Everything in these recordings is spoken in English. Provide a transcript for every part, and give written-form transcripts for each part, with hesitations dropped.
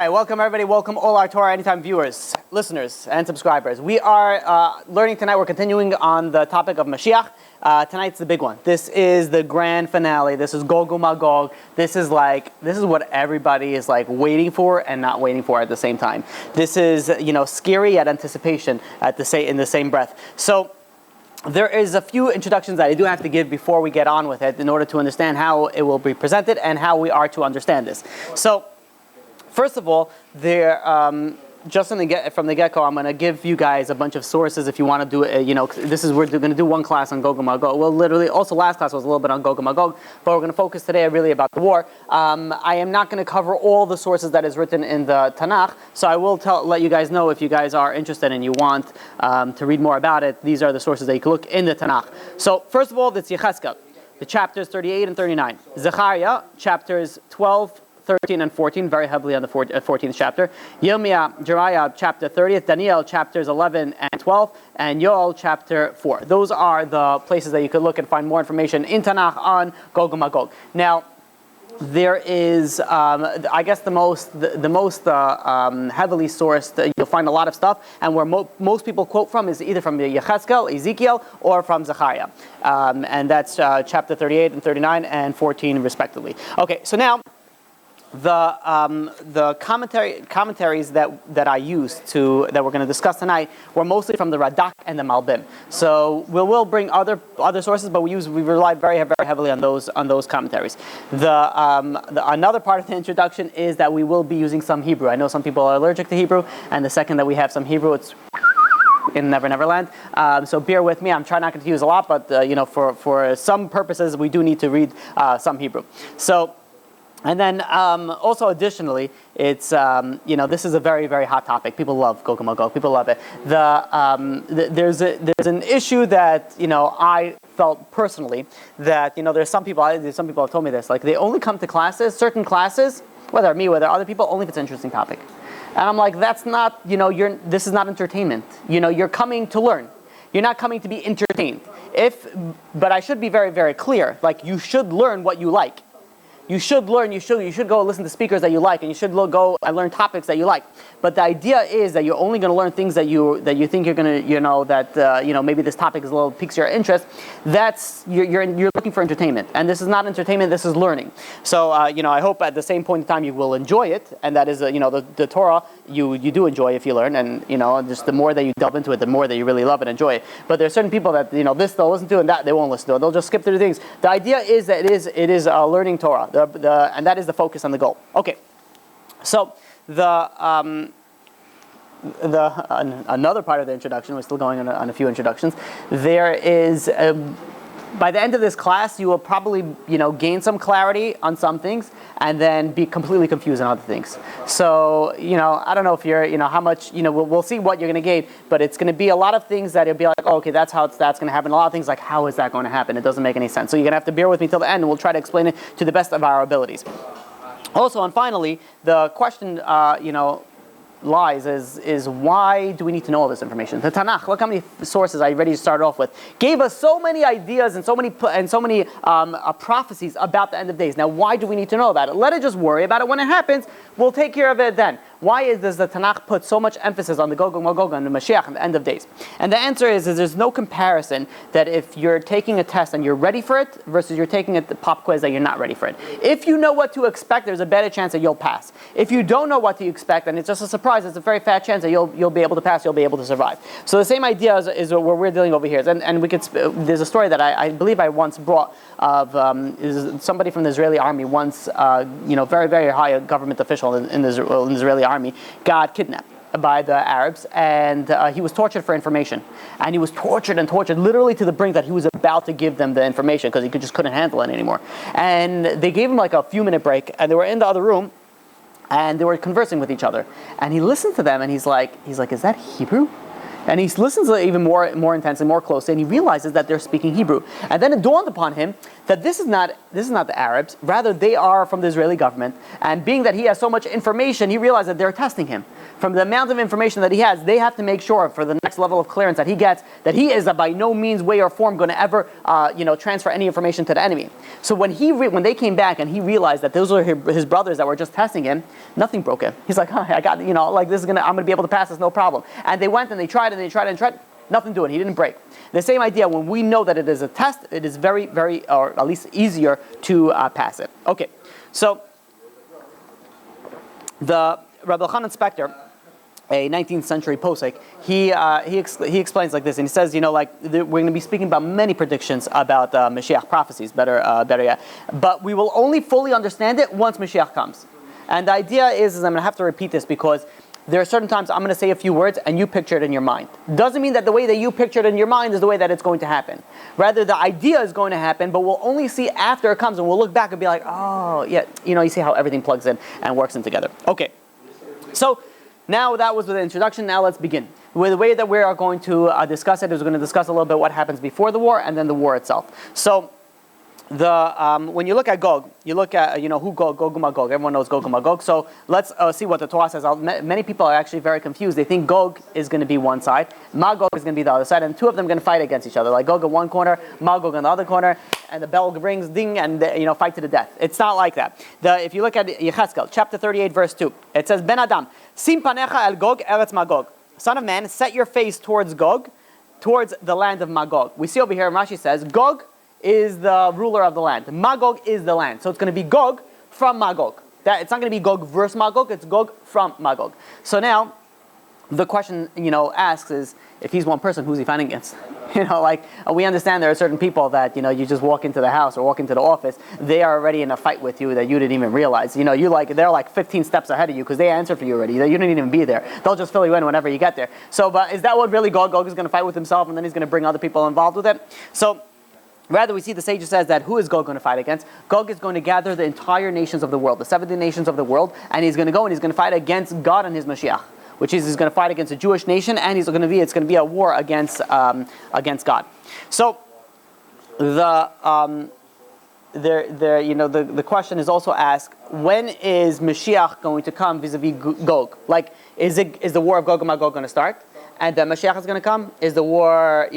All right, welcome everybody, welcome all our Torah Anytime viewers, listeners, and subscribers. We are learning tonight, we're continuing on the topic of Mashiach. Tonight's the big one. This is the grand finale. This is Gog Umagog. This is what everybody is like waiting for and not waiting for at the same time. This is, scary yet anticipation in the same breath. So, there is a few introductions that I do have to give before we get on with it in order to understand how it will be presented and how we are to understand this. So, first of all, just from the get-go, I'm going to give you guys a bunch of sources if you want to do it. We're going to do one class on Gog and Magog. Well, literally, also last class was a little bit on Gog and Magog, but we're going to focus today really about the war. I am not going to cover all the sources that is written in the Tanakh, so I will let you guys know if you guys are interested and you want to read more about it. These are the sources that you can look in the Tanakh. So, first of all, it's Yechezkel, the chapters 38 and 39. Zechariah, chapters 12, 13 and 14, very heavily on the 14th chapter. Yirmiyah, Jeremiah, chapter 30th. Daniel, chapters 11 and 12. And Yoel, chapter 4. Those are the places that you could look and find more information in Tanakh on Gog and Magog. Now, there is, I guess, the most heavily sourced. You'll find a lot of stuff, and where most people quote from is either from Yechezkel, Ezekiel, or from Zechariah, and that's chapter 38 and 39 and 14, respectively. Okay, so now, the commentaries that I used that we're going to discuss tonight were mostly from the Radak and the Malbim. So we'll bring other sources, but we rely very heavily on those commentaries. Another part of the introduction is that we will be using some Hebrew. I know some people are allergic to Hebrew, and the second that we have some Hebrew, it's in Never Never Land. So bear with me. I'm trying not to use a lot, but for some purposes, we do need to read some Hebrew. So. And then also additionally, it's this is a very hot topic. People love Gog and Magog. People love it. There's an issue that I felt personally that there's some people have told me this, like they only come to certain classes, whether me, whether other people, only if it's an interesting topic. And I'm like, that's not this is not entertainment. You're coming to learn. You're not coming to be entertained. But I should be very clear. Like you should learn what you like. You should learn. You should go listen to speakers that you like, and you should go and learn topics that you like. But the idea is that you're only going to learn things that you think you're going to maybe this topic is a little piques your interest. That's you're looking for entertainment, and this is not entertainment. This is learning. So I hope at the same point in time you will enjoy it, and that is the Torah you do enjoy if you learn, and just the more that you delve into it, the more that you really love and enjoy it. But there's certain people that this they'll listen to, and that they won't listen to it. They'll just skip through the things. The idea is that it is learning Torah. And that is the focus and the goal. Okay, so another part of the introduction, we're still going on a few introductions. There is by the end of this class, you will probably gain some clarity on some things, and then be completely confused on other things. So I don't know if you're how much we'll see what you're going to gain, but it's going to be a lot of things that you'll be like, oh, okay, that's going to happen. A lot of things like, how is that going to happen? It doesn't make any sense. So you're going to have to bear with me till the end, and we'll try to explain it to the best of our abilities. Also, and finally, the question lies is why do we need to know all this information? The Tanakh, look how many sources I already started off with, gave us so many ideas and so many prophecies about the end of days. Now, why do we need to know about it? Let it just worry about it. When it happens, we'll take care of it then. Why does the Tanakh put so much emphasis on the Gog and Magog and the Mashiach and the end of days? And the answer is there's no comparison that if you're taking a test and you're ready for it versus you're taking the pop quiz that you're not ready for it. If you know what to expect, there's a better chance that you'll pass. If you don't know what to expect and it's just a surprise, it's a very fat chance that you'll be able to pass, you'll be able to survive. So the same idea is what we're dealing over here. And there's a story that I believe I once brought of somebody from the Israeli army once, very high government official in the Israeli army got kidnapped by the Arabs, and he was tortured for information. And he was tortured literally to the brink that he was about to give them the information because he just couldn't handle it anymore. And they gave him like a few minute break, and they were in the other room, and they were conversing with each other. And he listened to them, and he's like, is that Hebrew? And he listens to it even more intensely, more closely, and he realizes that they're speaking Hebrew. And then it dawned upon him that this is not the Arabs, rather they are from the Israeli government. And being that he has so much information, he realized that they're testing him. From the amount of information that he has, they have to make sure for the next level of clearance that he gets, that he is by no means, way, or form going to ever transfer any information to the enemy. So when they came back and he realized that those were his brothers that were just testing him, nothing broke him. He's like, I got, I'm going to be able to pass this, no problem. And they went and they tried and they tried and tried. Nothing doing. He didn't break. The same idea, when we know that it is a test, it is very, very, or at least easier to pass it. Okay, so the Rabbi Elchanan Spector, a 19th century posek, he explains like this, and he says, we're going to be speaking about many predictions about Mashiach prophecies, better yet, but we will only fully understand it once Mashiach comes. And the idea is I'm going to have to repeat this because there are certain times I'm going to say a few words and you picture it in your mind. Doesn't mean that the way that you picture it in your mind is the way that it's going to happen. Rather, the idea is going to happen, but we'll only see after it comes, and we'll look back and be like, oh, yeah, you see how everything plugs in and works in together. Okay, so now that was the introduction. Now let's begin. The way that we are going to discuss it is we're going to discuss a little bit what happens before the war and then the war itself. So when you look at Gog, you look at who Gog Umagog. Everyone knows Gog Magog. So let's see what the Torah says. Many people are actually very confused. They think Gog is going to be one side, Magog is going to be the other side, and two of them are going to fight against each other. Like Gog in one corner, Magog in the other corner, and the bell rings, ding, and fight to the death. It's not like that. If you look at Yechezkel, chapter 38, verse 2, it says, Ben Adam, sim panecha el Gog eretz Magog. Son of man, set your face towards Gog, towards the land of Magog. We see over here, Rashi says, Gog is the ruler of the land. Magog is the land. So it's going to be Gog from Magog. It's not going to be Gog versus Magog, it's Gog from Magog. So now, the question, asks is, if he's one person, who's he fighting against? We understand there are certain people that, you just walk into the house or walk into the office, they are already in a fight with you that you didn't even realize. They're like 15 steps ahead of you because they answered for you already. You didn't even be there. They'll just fill you in whenever you get there. So, but is that what really Gog is going to fight with himself, and then he's going to bring other people involved with it? So, rather, we see the sages says that who is Gog going to fight against? Gog is going to gather the entire nations of the world, the 70 nations of the world, and he's going to go and he's going to fight against God and his Mashiach, which is he's going to fight against the Jewish nation, and it's going to be a war against God. So the question is also asked, when is Mashiach going to come vis-a-vis Gog? Like, is the war of Gog and Magog going to start, and then Mashiach is going to come? Is the war,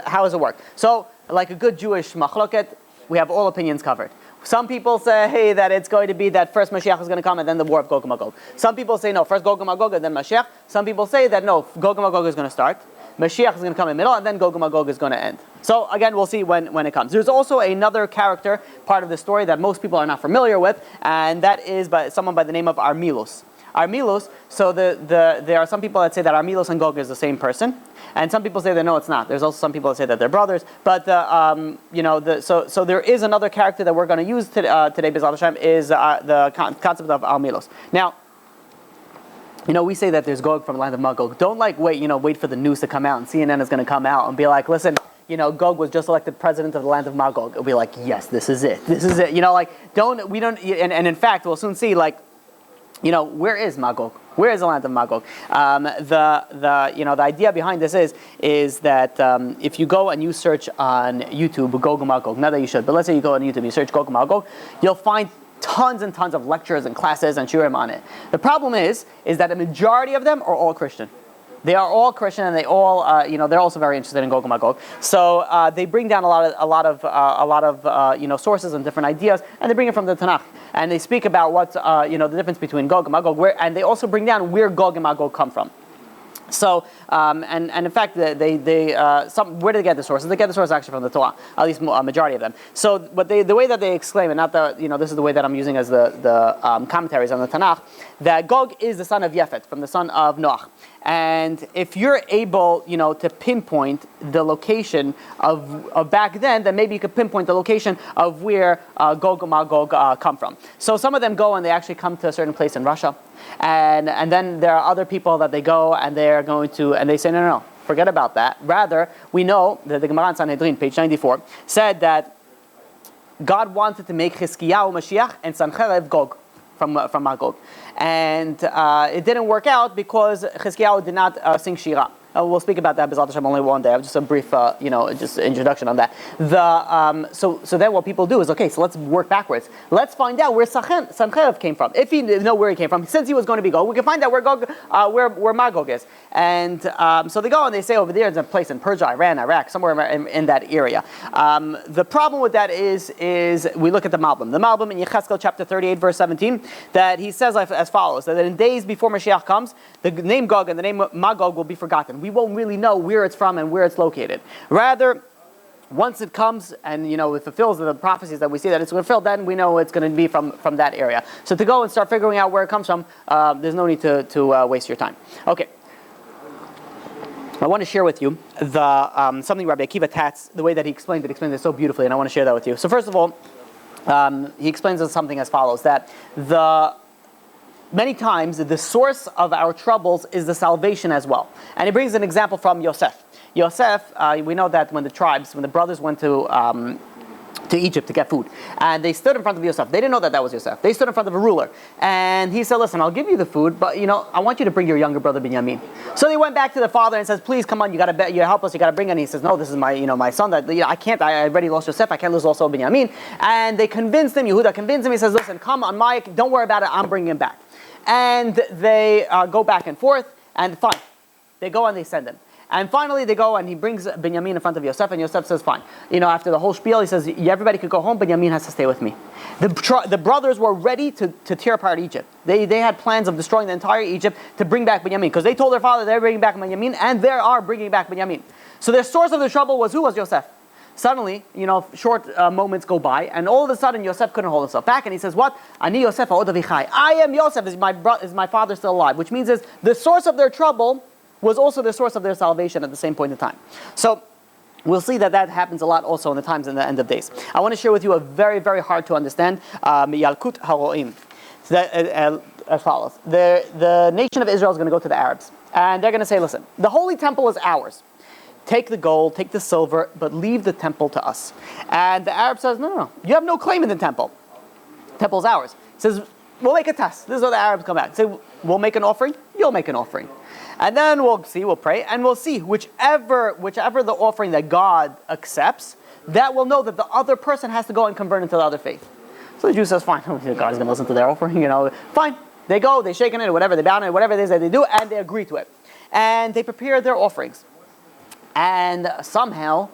how does it work? So, like a good Jewish machloket, we have all opinions covered. Some people say that it's going to be that first Mashiach is going to come and then the war of Gog and Magog. Some people say no, first Gog and Magog and then Mashiach. Some people say that no, Gog and Magog is going to start, Mashiach is going to come in the middle, and then Gog and Magog is going to end. So again, we'll see when it comes. There's also another character, part of the story that most people are not familiar with, and that is by someone by the name of Armilos. Armilos, so there are some people that say that Armilos and Gog is the same person, and some people say that no, it's not. There's also some people that say that they're brothers, but so there is another character that we're going to use today, B'ezrat Hashem, is the concept of Armilos. Now, we say that there's Gog from the land of Magog. Don't wait for the news to come out, and CNN is going to come out and be like, listen, Gog was just elected president of the land of Magog. It'll be like, yes, this is it. And in fact, we'll soon see, where is Magog? Where is the land of Magog? The idea behind this is that if you go and you search on YouTube Gog Magog, not that you should, but let's say you go on YouTube, you search Gog Magog, you'll find tons and tons of lectures and classes and shiurim on it. The problem is that a majority of them are all Christian. They are all Christian, and they all, they're also very interested in Gog and Magog. So they bring down a lot of sources and different ideas, and they bring it from the Tanakh, and they speak about what's the difference between Gog and Magog, and they also bring down where Gog and Magog come from. So, and in fact, where do they get the sources? They get the sources actually from the Torah, at least a majority of them. So, but the way that they exclaim, and not this is the way that I'm using as the commentaries on the Tanakh, that Gog is the son of Yefet, from the son of Noach. And if you're able, to pinpoint the location of back then maybe you could pinpoint the location of where Gog and Magog come from. So some of them go and they actually come to a certain place in Russia. And then there are other people that they go and they're going to, and they say, no, forget about that. Rather, we know that the Gemara in Sanhedrin, page 94, said that God wanted to make Chizkiyahu Mashiach and Sancherev Gog from Magog. And it didn't work out because Chizkiyahu did not sing Shira. we'll speak about that, B'ezrat Hashem, only one day. Just a brief, just introduction on that. So then what people do is, okay, so let's work backwards. Let's find out where Sanchev came from. If you know where he came from, since he was going to be Gog, we can find out where Magog is. And so they go and they say over there, there's a place in Persia, Iran, Iraq, somewhere in that area. The problem with that is we look at the Malbim. The Malbim in Yechezkel chapter 38, verse 17, that he says as follows, that in days before Mashiach comes, the name Gog and the name Magog will be forgotten. We won't really know where it's from and where it's located. Rather, once it comes and it fulfills the prophecies that we see that it's fulfilled, then we know it's going to be from that area. So to go and start figuring out where it comes from, there's no need to waste your time. Okay. I want to share with you something Rabbi Akiva Tatz, the way that he explained it so beautifully, and I want to share that with you. So first of all, he explains something as follows, that many times the source of our troubles is the salvation as well. And he brings an example from Yosef. Yosef, we know that when the brothers went to Egypt to get food, and they stood in front of Yosef. They didn't know that was Yosef. They stood in front of a ruler, and he said, "Listen, I'll give you the food, but I want you to bring your younger brother Binyamin." So they went back to the father and says, "Please come on, you help us. You got to bring him." And he says, "No, this is my son. That I can't. I already lost Yosef. I can't lose also Binyamin." And they convinced him. Yehuda convinced him. He says, "Listen, come on, don't worry about it. I'm bringing him back." And they go back and forth, and fine, they go and they send him. And finally they go and he brings Binyamin in front of Yosef, and Yosef says, fine. After the whole spiel, he says, everybody could go home, Binyamin has to stay with me. The brothers were ready to tear apart Egypt. They had plans of destroying the entire Egypt to bring back Binyamin, because they told their father they're bringing back Binyamin, and they are bringing back Binyamin. So their source of the trouble was who? Was Yosef. Suddenly, short moments go by, and all of a sudden Yosef couldn't hold himself back, and he says, what? Ani Yosef ha'od avichai. I am Yosef, is my father still alive? Which means the source of their trouble was also the source of their salvation at the same point in time. So we'll see that happens a lot also in the times in the end of days. I want to share with you a very, very hard to understand Yalkut HaRo'im. As follows. The nation of Israel is going to go to the Arabs, and they're going to say, listen, the holy temple is ours. Take the gold, take the silver, but leave the temple to us. And the Arab says, no, you have no claim in the temple. The temple's ours. He says, we'll make a test. This is where the Arabs come back. Say, we'll make an offering, you'll make an offering. And then we'll pray, and we'll see whichever the offering that God accepts, that will know that the other person has to go and convert into the other faith. So the Jew says, fine, God is going to listen to their offering, fine. They go, they shake in it, whatever, they bow in it, whatever it is that they do, and they agree to it. And they prepare their offerings. And somehow,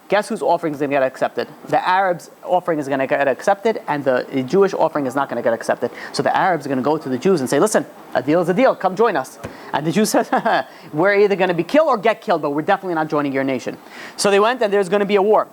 guess whose offering is going to get accepted? The Arabs' offering is going to get accepted, and the Jewish offering is not going to get accepted. So the Arabs are going to go to the Jews and say, listen, a deal is a deal, come join us. And the Jews said, we're either going to be killed or get killed, but we're definitely not joining your nation. So they went, and there's going to be a war.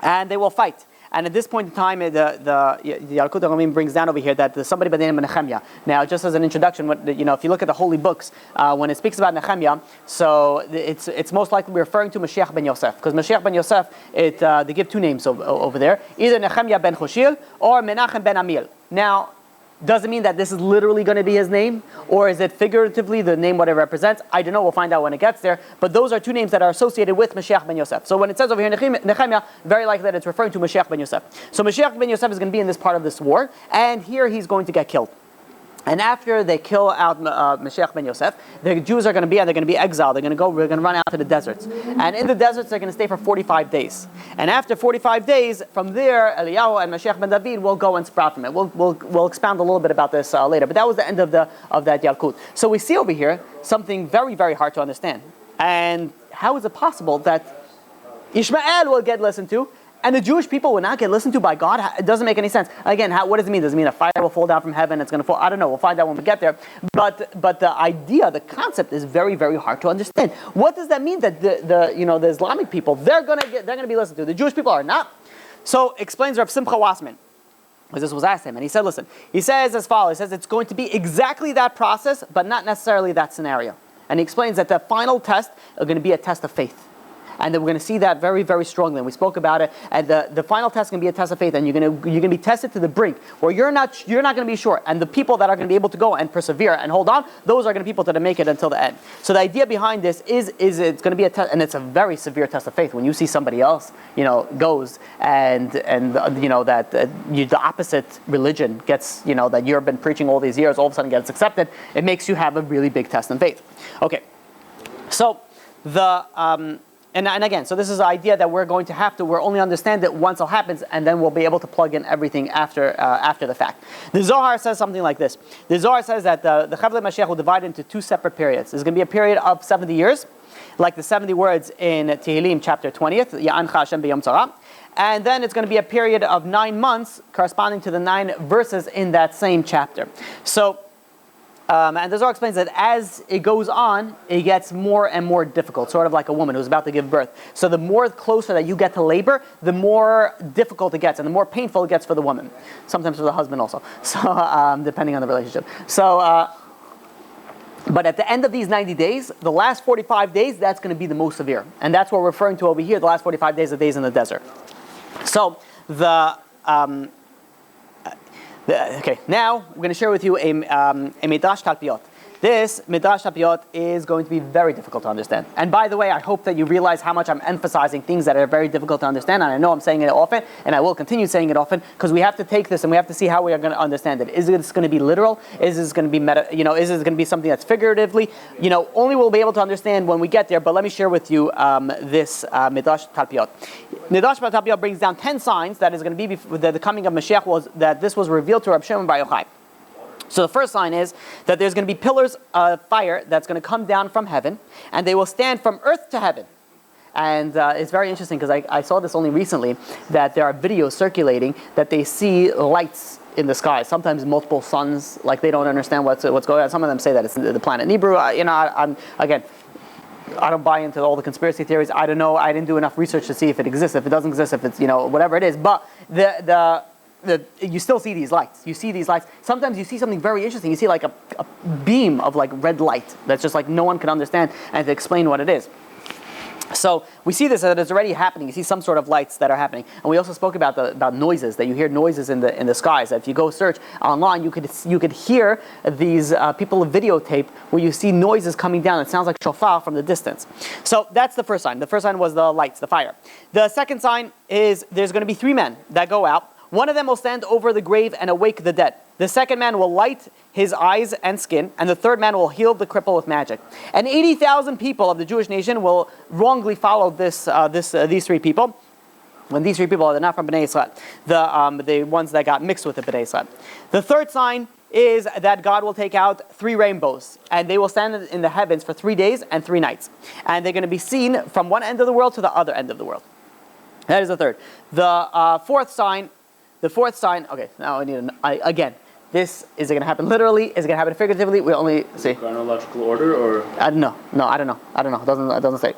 And they will fight. And at this point in time, the Yalkut HaRo'im brings down over here that somebody by the name of Nehemiah. Now, just as an introduction, if you look at the holy books, when it speaks about Nehemiah, so it's most likely referring to Mashiach ben Yosef, because Mashiach ben Yosef, they give two names over there, either Nehemiah ben Choshil or Menachem ben Amiel. Now, does it mean that this is literally going to be his name? Or is it figuratively the name what it represents? I don't know, we'll find out when it gets there. But those are two names that are associated with Mashiach ben Yosef. So when it says over here Nehemiah, very likely that it's referring to Mashiach ben Yosef. So Mashiach ben Yosef is going to be in this part of this war, and here he's going to get killed. And after they kill out Mashiach ben Yosef, the Jews are going to be exiled. We're going to run out to the deserts. And in the deserts, they're going to stay for 45 days. And after 45 days, from there, Eliyahu and Mashiach ben David will go and sprout from it. We'll expound a little bit about this later. But that was the end of that Yalkut. So we see over here something very, very hard to understand. And how is it possible that Ishmael will get listened to, and the Jewish people will not get listened to by God? It doesn't make any sense. Again, what does it mean? Does it mean a fire will fall down from heaven? It's going to fall? I don't know. We'll find out when we get there. But the idea, the concept is very, very hard to understand. What does that mean that the Islamic people, they're going to be listened to? The Jewish people are not. So explains Rav Simcha Wassman, because this was asked him, and he said, listen, he says as follows. He says it's going to be exactly that process, but not necessarily that scenario. And he explains that the final test is going to be a test of faith. And then we're going to see that very, very strongly. And we spoke about it. And the final test is going to be a test of faith. And you're going to be tested to the brink, where you're not going to be sure. And the people that are going to be able to go and persevere and hold on, those are going to be people that make it until the end. So the idea behind this is it's going to be a test, and it's a very severe test of faith. When you see somebody else, goes and the opposite religion gets, that you've been preaching all these years, all of a sudden gets accepted, it makes you have a really big test in faith. Okay, so And again, so this is the idea that we'll only understand it once it happens, and then we'll be able to plug in everything after the fact. The Zohar says something like this. The Zohar says that the Chavlei Mashiach will divide into two separate periods. There's going to be a period of 70 years, like the 70 words in Tehillim chapter 20th, Ya'ancha Hashem b'yom tzara. And then it's going to be a period of 9 months corresponding to the 9 verses in that same chapter. So, and the Zohar explains that as it goes on, it gets more and more difficult, sort of like a woman who's about to give birth. So the more closer that you get to labor, the more difficult it gets, and the more painful it gets for the woman. Sometimes for the husband also, so depending on the relationship. So, but at the end of these 90 days, the last 45 days, that's going to be the most severe. And that's what we're referring to over here, the last 45 days, the days in the desert. So, okay, now we're going to share with you a Midrash Talpiot. This Midrash Talpiot is going to be very difficult to understand. And by the way, I hope that you realize how much I'm emphasizing things that are very difficult to understand. And I know I'm saying it often, and I will continue saying it often, because we have to take this and we have to see how we are going to understand it. Is this going to be literal? Is this going to be is this going to be something that's figuratively? Only we'll be able to understand when we get there. But let me share with you this Midrash Talpiot. Midrash Talpiot brings down 10 signs that is going to be the coming of Mashiach that this was revealed to Rabbi Shimon Bar Yochai. So the first sign is that there's going to be pillars of fire that's going to come down from heaven, and they will stand from earth to heaven. And it's very interesting because I saw this only recently, that there are videos circulating that they see lights in the sky, sometimes multiple suns, like they don't understand what's going on. Some of them say that it's the planet Nibiru. I don't buy into all the conspiracy theories. I don't know. I didn't do enough research to see if it exists, if it doesn't exist, if it's, whatever it is. But you still see these lights. You see these lights. Sometimes you see something very interesting. You see like a beam of like red light that's just like no one can understand and to explain what it is. So we see this, that it's already happening. You see some sort of lights that are happening, and we also spoke about noises, that you hear noises in the skies. That if you go search online, you could hear these people videotape where you see noises coming down. It sounds like shofar from the distance. So that's the first sign. The first sign was the lights, the fire. The second sign is there's going to be 3 men that go out. One of them will stand over the grave and awake the dead. The second man will light his eyes and skin, and the third man will heal the cripple with magic. And 80,000 people of the Jewish nation will wrongly follow these 3 people. When these 3 people are not from Bnei Israel, the ones that got mixed with the Bnei Israel. The third sign is that God will take out 3 rainbows, and they will stand in the heavens for 3 days and 3 nights. And they're going to be seen from one end of the world to the other end of the world. That is the third. The fourth sign, okay, now I need again. This is it going to happen literally? Is it going to happen figuratively? We only see. Chronological order, or I don't know. It doesn't say.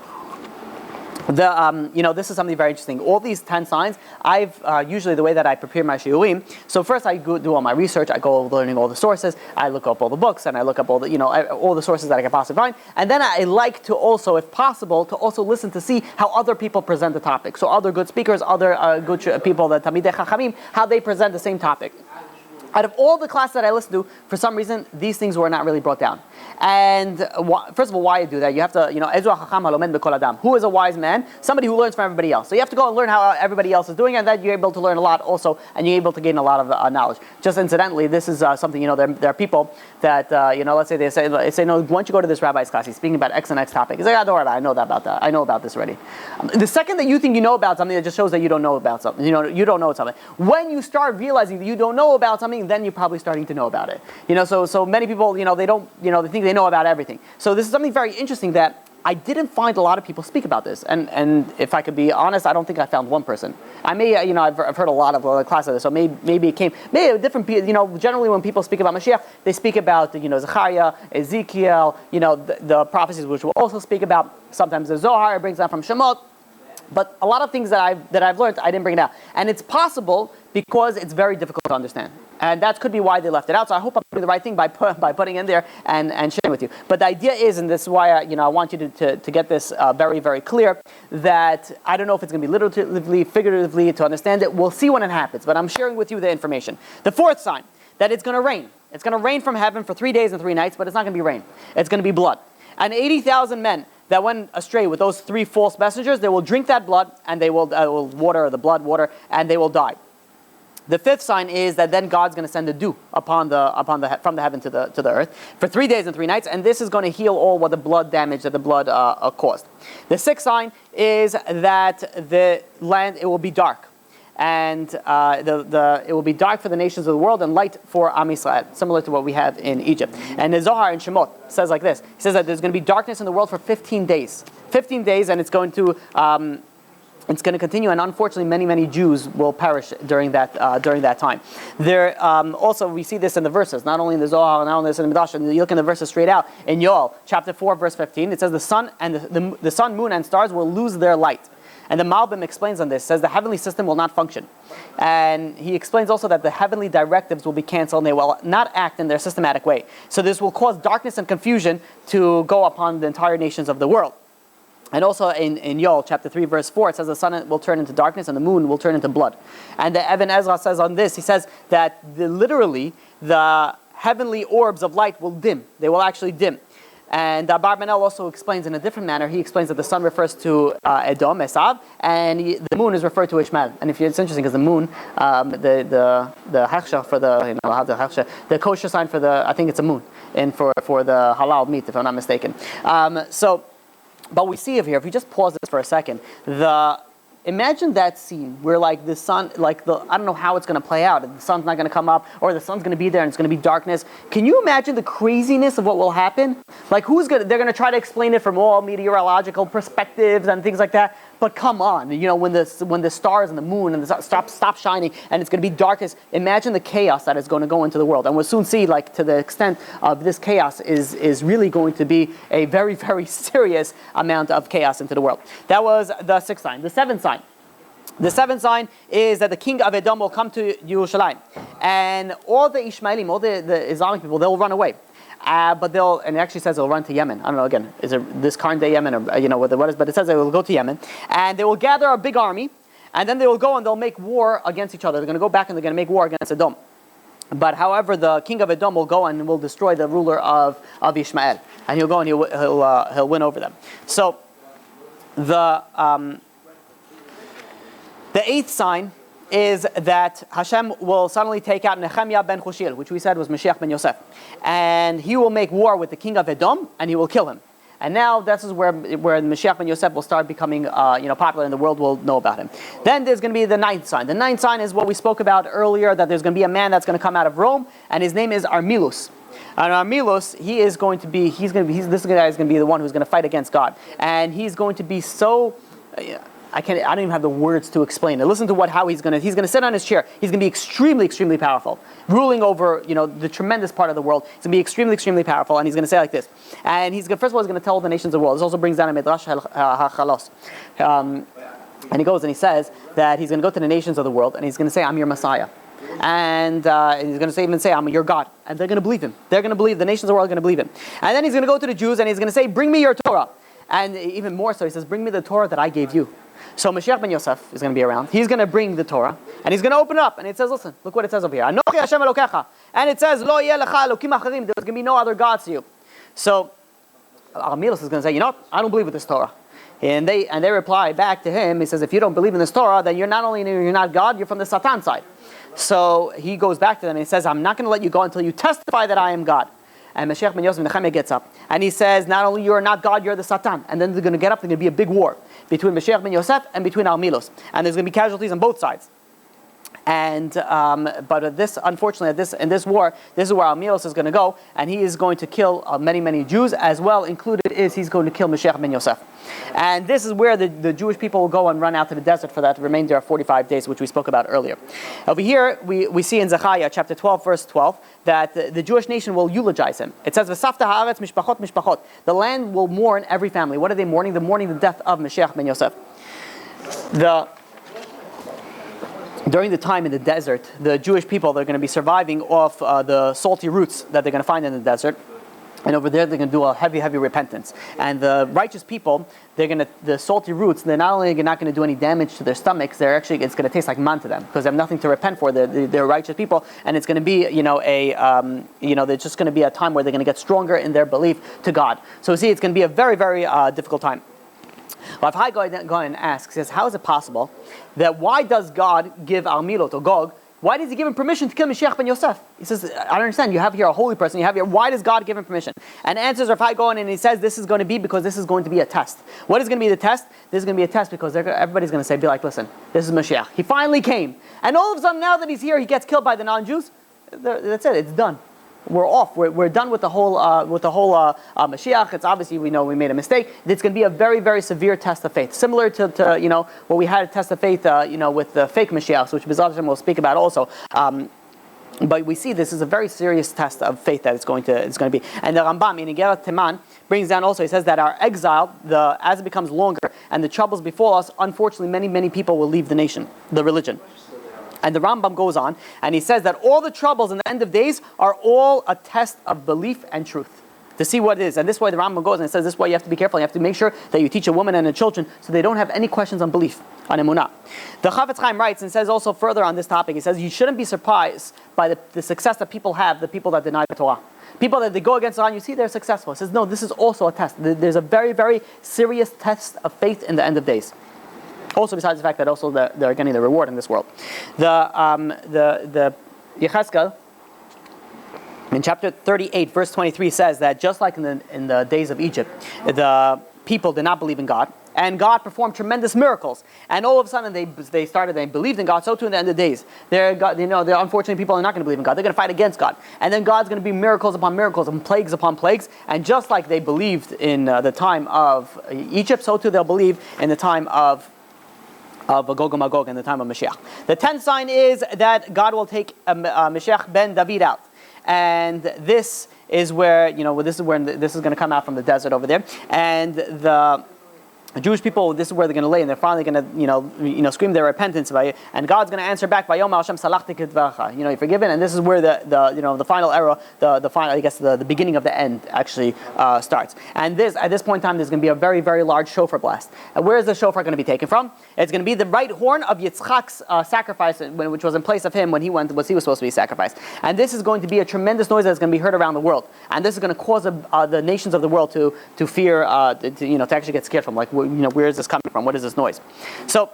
This is something very interesting. All these 10 signs, I've usually the way that I prepare my shiurim. So first I go do all my research. I go learning all the sources. I look up all the books, and I look up all the sources that I can possibly find. And then I like to also, if possible, to also listen to see how other people present the topic. So other good speakers, other good people, the Talmidei Chachamim, how they present the same topic. Out of all the classes that I listened to, for some reason, these things were not really brought down. And first of all, why I do that? You have to, Ezra Chacham Halomed B'Kol Adam. Who is a wise man? Somebody who learns from everybody else. So you have to go and learn how everybody else is doing, and then you're able to learn a lot also, and you're able to gain a lot of knowledge. Just incidentally, this is something, there are people that, let's say they say, no, once you go to this rabbi's class, he's speaking about X and X topic. He's like, don't worry about it, I know about that. I know about this already. The second that you think you know about something, it just shows that you don't know about something. You don't know something. When you start realizing that you don't know about something, then you're probably starting to know about it. So many people, they don't, they think they know about everything. So this is something very interesting that I didn't find a lot of people speak about this. And if I could be honest, I don't think I found one person. I may, I've heard a lot of classes of this, so maybe it came, maybe different, generally when people speak about Mashiach, they speak about, Zechariah, Ezekiel, the prophecies which we'll also speak about. Sometimes the Zohar brings that from Shemot. But a lot of things that I've learned, I didn't bring it out. And it's possible because it's very difficult to understand. And that could be why they left it out. So I hope I'm doing the right thing by putting in there and sharing with you. But the idea is, and this is why I want you to get this very, very clear, that I don't know if it's going to be literally, figuratively, to understand it. We'll see when it happens. But I'm sharing with you the information. The fourth sign, that it's going to rain. It's going to rain from heaven for 3 days and 3 nights, but it's not going to be rain. It's going to be blood. And 80,000 men that went astray with those 3 false messengers, they will drink that blood, and they will water, and they will die. The fifth sign is that then God's going to send a dew from the heaven to the earth for 3 days and 3 nights, and this is going to heal all what the blood damage that the blood caused. The sixth sign is that the land, it will be dark, and it will be dark for the nations of the world and light for Am Yisrael, similar to what we have in Egypt. And the Zohar in Shemot says like this. He says that there's going to be darkness in the world for 15 days. 15 days, and it's going to continue, and unfortunately, many Jews will perish during that time. There also we see this in the verses, not only in the Zohar, not only in the Midrash. And you look in the verses straight out in Yoel, chapter 4, verse 15. It says the sun and the sun, moon, and stars will lose their light. And the Malbim explains on this, says the heavenly system will not function. And he explains also that the heavenly directives will be canceled and they will not act in their systematic way. So this will cause darkness and confusion to go upon the entire nations of the world. And also in Yoel, chapter 3, verse 4, it says the sun will turn into darkness and the moon will turn into blood. And the Ibn Ezra says on this, he says that literally the heavenly orbs of light will dim. They will actually dim. And Barbanel also explains in a different manner. He explains that the sun refers to Edom, Esav, and the moon is referred to Ishmael. And it's interesting because the moon, the hachsha for the kosher sign for the, I think it's a moon, and for the halal meat, if I'm not mistaken. But we see over here, if you just pause this for a second, imagine that scene where like the sun, I don't know how it's going to play out. The sun's not going to come up, or the sun's going to be there and it's going to be darkness. Can you imagine the craziness of what will happen? Like they're going to try to explain it from all meteorological perspectives and things like that. But come on, when the stars and the moon and the stop shining and it's going to be darkness, imagine the chaos that is going to go into the world. And we'll soon see, to the extent of this chaos is really going to be a very, very serious amount of chaos into the world. That was the sixth sign. The seventh sign. The seventh sign is that the king of Edom will come to Yerushalayim. And all the Ishmaelim, all the Islamic people, they'll run away. But and it actually says they'll run to Yemen. I don't know, again, is it this current day Yemen, or what is, but it says they will go to Yemen. And they will gather a big army, and then they will go and they'll make war against each other. They're going to go back and they're going to make war against Edom. But however, the king of Edom will go and will destroy the ruler of Ishmael. And he'll go and he'll win over them. So, the eighth sign is that Hashem will suddenly take out Nehemiah ben Chushil, which we said was Mashiach ben Yosef. And he will make war with the king of Edom, and he will kill him. And now this is where Mashiach ben Yosef will start becoming popular, and the world will know about him. Then there's going to be the ninth sign. The ninth sign is what we spoke about earlier, that there's going to be a man that's going to come out of Rome, and his name is Armilus. And Armilus, this guy is going to be the one who's going to fight against God. And he's going to be so... I don't even have the words to explain it. Listen to how he's going to sit on his chair. He's going to be extremely, extremely powerful, ruling over the tremendous part of the world. He's going to be extremely, extremely powerful, and he's going to say like this. And first of all, he's going to tell the nations of the world. This also brings down a Midrash HaChalos. And he goes and he says that he's going to go to the nations of the world, and he's going to say, "I'm your Messiah." And he's going to even say, "I'm your God." And they're going to believe him. They're going to believe, the nations of the world are going to believe him. And then he's going to go to the Jews, and he's going to say, "Bring me your Torah." And even more so, he says, "Bring me the Torah that I gave you." So Mashiach ben Yosef is going to be around. He's going to bring the Torah, and he's going to open it up, and it says, listen, look what it says over here. Anochi Hashem Elokecha. And it says, Lo yeh lecha elokim acharim. There's going to be no other gods to you. So Armilus is going to say, I don't believe with this Torah. And they reply back to him. He says, if you don't believe in this Torah, then you're not God, you're from the Satan side. So he goes back to them and he says, I'm not going to let you go until you testify that I am God. And Mashiach ben Yosef Nehemiah gets up and he says, not only you are not God, you're the Satan. And then they're going to get up, there's going to be a big war between Mashiach ben Yosef and between Armilus. And there's going to be casualties on both sides. And but this, unfortunately, in this war, this is where Armilus is going to go, and he is going to kill many Jews as well. Included is he's going to kill Mashiach ben Yosef, and this is where the Jewish people will go and run out to the desert for that remainder of 45 days, which we spoke about earlier. Over here, we see in Zechariah chapter 12, verse 12, that the Jewish nation will eulogize him. It says, "V'safta haaretz mishpachot mishpachot." The land will mourn every family. What are they mourning? They're mourning the death of Mashiach ben Yosef. During the time in the desert, the Jewish people, they're going to be surviving off the salty roots that they're going to find in the desert. And over there, they're going to do a heavy repentance. And the righteous people, the salty roots, they're not only not going to do any damage to their stomachs, it's going to taste like man to them because they have nothing to repent for. They're righteous people, and it's going to be, they're just going to be a time where they're going to get stronger in their belief to God. So see, it's going to be a very, very difficult time. Rav Hai Goyen asks, says, how is it possible that why does God give Armilot or Gog Why does he give him permission to kill Mashiach ben Yosef? He says, I don't understand. You have here a holy person. You have here, why does God give him permission? And answers Rabbi going and he says this is going to be because this is going to be a test. What is going to be the test? This is going to be a test because everybody's going to say, be like, listen, this is Mashiach. He finally came. And all of a sudden now that he's here, he gets killed by the non-Jews. That's it. It's done. We're off. We're done with the whole Mashiach. It's obviously we know we made a mistake. It's going to be a very, very severe test of faith, similar to what we had a test of faith with the fake Mashiach, which B'ezras Hashem we'll speak about also. But we see this is a very serious test of faith that it's going to be. And the Rambam in Igeret Teman brings down also. He says that our exile, as it becomes longer and the troubles befall us, unfortunately, many people will leave the nation, the religion. And the Rambam goes on, and he says that all the troubles in the end of days are all a test of belief and truth, to see what it is. And this is why the Rambam goes and says, this is why you have to be careful. You have to make sure that you teach a woman and the children so they don't have any questions on belief, on emunah. The Chafetz Chaim writes and says also further on this topic, he says, you shouldn't be surprised by the success that people have, the people that deny the Torah. People that they go against the Torah, you see they're successful. He says, no, this is also a test. There's a very, very serious test of faith in the end of days. Also, besides the fact that also they're getting the reward in this world. The Yechezkel in chapter 38, verse 23 says that just like in the days of Egypt, the people did not believe in God, and God performed tremendous miracles, and all of a sudden they believed in God. So too in the end of the days, the unfortunate people are not going to believe in God. They're going to fight against God, and then God's going to be miracles upon miracles and plagues upon plagues. And just like they believed in the time of Egypt, so too they'll believe in the time of Gog Umagog in the time of Mashiach. The 10th sign is that God will take Mashiach ben David out, and this is where this is going to come out from the desert over there, and the Jewish people, this is where they're going to lay, and they're finally going to, scream their repentance by it, and God's going to answer back by Yom Hashem Salachti Kedvacha. You're forgiven, and this is where the final era, the final, I guess, the beginning of the end actually starts. And at this point in time, there's going to be a very, very large shofar blast. And where is the shofar going to be taken from? It's going to be the right horn of Yitzchak's sacrifice, which was in place of him when he was supposed to be sacrificed. And this is going to be a tremendous noise that's going to be heard around the world, and this is going to cause the nations of the world to fear, to actually get scared from, like, where is this coming from? What is this noise? So,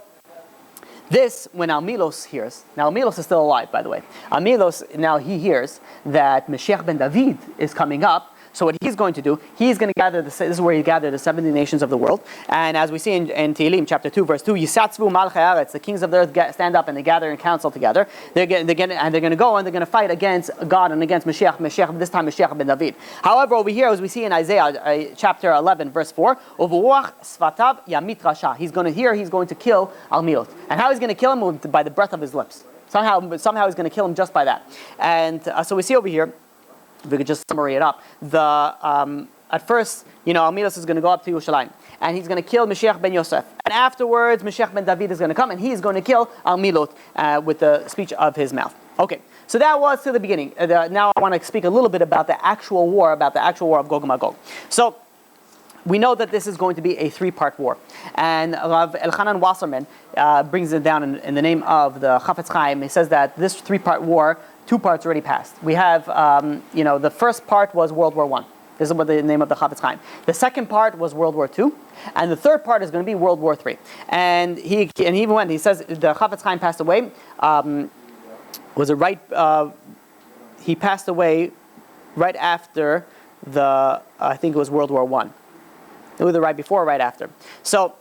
this, when Almilos hears, now Almilos is still alive, by the way. Almilos, now he hears that Mashiach ben David is coming up. So what he's going to do, he's going to gather, this is where he gathered the 70 nations of the world. And as we see in Tehillim, chapter 2, verse 2, Yisatzvu Malchei Haaretz, the kings of the earth stand up and they gather in council together. They're going to go and they're going to fight against God and against Mashiach, this time Mashiach ben David. However, over here, as we see in Isaiah, chapter 11, verse 4, Uvuruach Sfatav Yamit Rasha. He's going to kill Almilot. And how he's going to kill him? By the breath of his lips. Somehow he's going to kill him just by that. And so we see over here, if we could just summary it up, at first, Almilos is going to go up to Yerushalayim, and he's going to kill Mashiach ben Yosef. And afterwards, Mashiach ben David is going to come, and he's going to kill Almilot with the speech of his mouth. Okay, so that was to the beginning. Now I want to speak a little bit about the actual war of Gog and Magog. So, we know that this is going to be a 3-part war. And Rav Elchanan Wasserman brings it down in the name of the Chafetz Chaim. He says that this 3-part war, 2 parts already passed. We have, the first part was World War I. This is what the name of the Chafetz Chaim. The second part was World War II. And the third part is going to be World War III. And he even went, he says the Chafetz Chaim passed away. He passed away right after I think it was World War I. Either right before or right after. So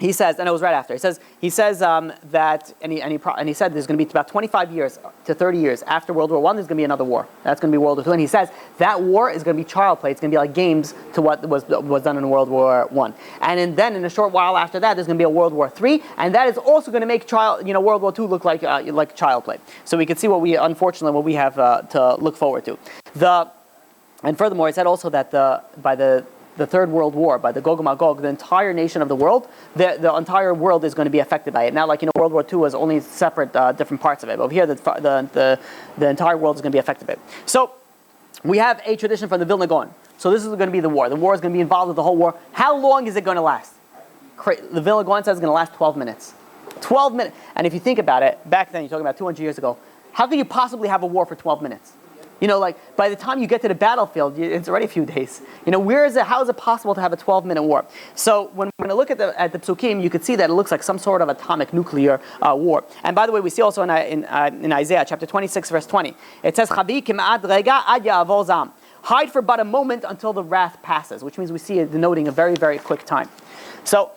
he says, and it was right after. He says that, and he said there's going to be about 25 years to 30 years after World War I. There's going to be another war. That's going to be World War II. And he says that war is going to be child play. It's going to be like games to what was done in World War I. And then in a short while after that, there's going to be a World War III, and that is also going to make World War II look like child play. So we can see what we have to look forward to. And furthermore, he said also that by the Third World War, by the Gog and Magog, the entire nation of the world, the entire world is going to be affected by it. Now, World War II was only separate, different parts of it. But over here, the entire world is going to be affected by it. So, we have a tradition from the Vilna Gaon. So this is going to be the war. The war is going to be involved with the whole war. How long is it going to last? The Vilna Gaon says it's going to last 12 minutes. 12 minutes. And if you think about it, back then, you're talking about 200 years ago, how could you possibly have a war for 12 minutes? Like by the time you get to the battlefield, it's already a few days. How is it possible to have a 12-minute war? So when we're going to look at the psukim, you could see that it looks like some sort of atomic nuclear war. And by the way, we see also in Isaiah chapter 26, verse 20, it says, hide for but a moment until the wrath passes, which means we see it denoting a very, very quick time. So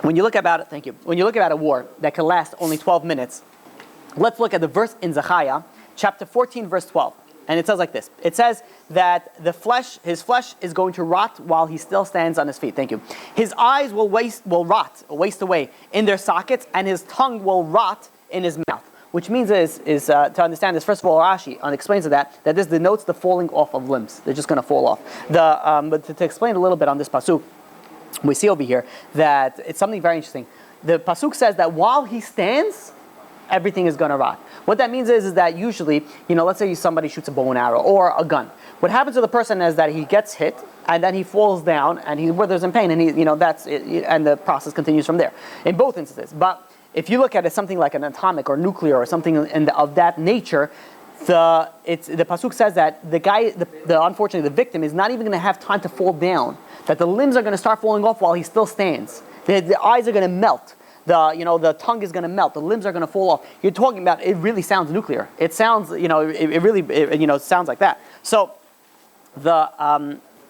when you look about it, thank you. When you look about a war that can last only 12 minutes, let's look at the verse in Zechariah, chapter 14, verse 12. And it says like this. It says that his flesh is going to rot while he still stands on his feet. Thank you. His eyes will waste away in their sockets, and his tongue will rot in his mouth. Which means to understand this, first of all, Rashi explains that this denotes the falling off of limbs. They're just going to fall off. But to explain a little bit on this pasuk, we see over here that it's something very interesting. The pasuk says that while he stands, everything is going to rot. What that means is that usually, let's say somebody shoots a bow and arrow or a gun. What happens to the person is that he gets hit and then he falls down and he withers in pain, and that's it, and the process continues from there. In both instances, but if you look at it something like an atomic or nuclear or something of that nature, the pasuk says that the guy, unfortunately the victim, is not even going to have time to fall down. That the limbs are going to start falling off while he still stands. The eyes are going to melt. The tongue is going to melt. The limbs are going to fall off. You're talking about, it really sounds nuclear. It sounds, it really sounds like that. So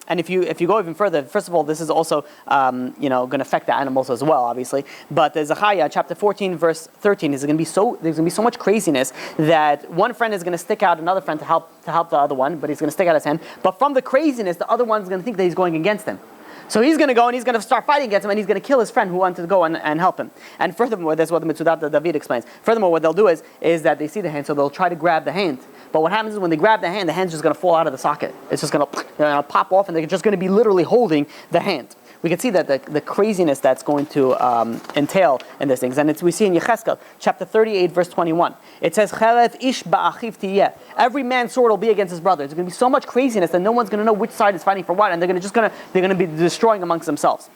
and if you go even further, first of all, this is also going to affect the animals as well, obviously. But the Zechariah chapter 14, verse 13 there's going to be so much craziness that one friend is going to stick out another friend to help the other one, but he's going to stick out his hand. But from the craziness, the other one's going to think that he's going against him. So he's going to go and he's going to start fighting against him, and he's going to kill his friend who wanted to go and help him. And furthermore, that's what the Mitzvah that David explains. Furthermore, what they'll do is that they see the hand, so they'll try to grab the hand. But what happens is when they grab the hand's just going to fall out of the socket. It's just going to pop off, and they're just going to be literally holding the hand. We can see that the craziness that's going to entail in these things. And we see in Yechezkel, chapter 38, verse 21. It says, Chelev ish ba'achiv tiyeh. Every man's sword will be against his brother. There's going to be so much craziness that no one's going to know which side is fighting for what, and they're going to be destroying amongst themselves.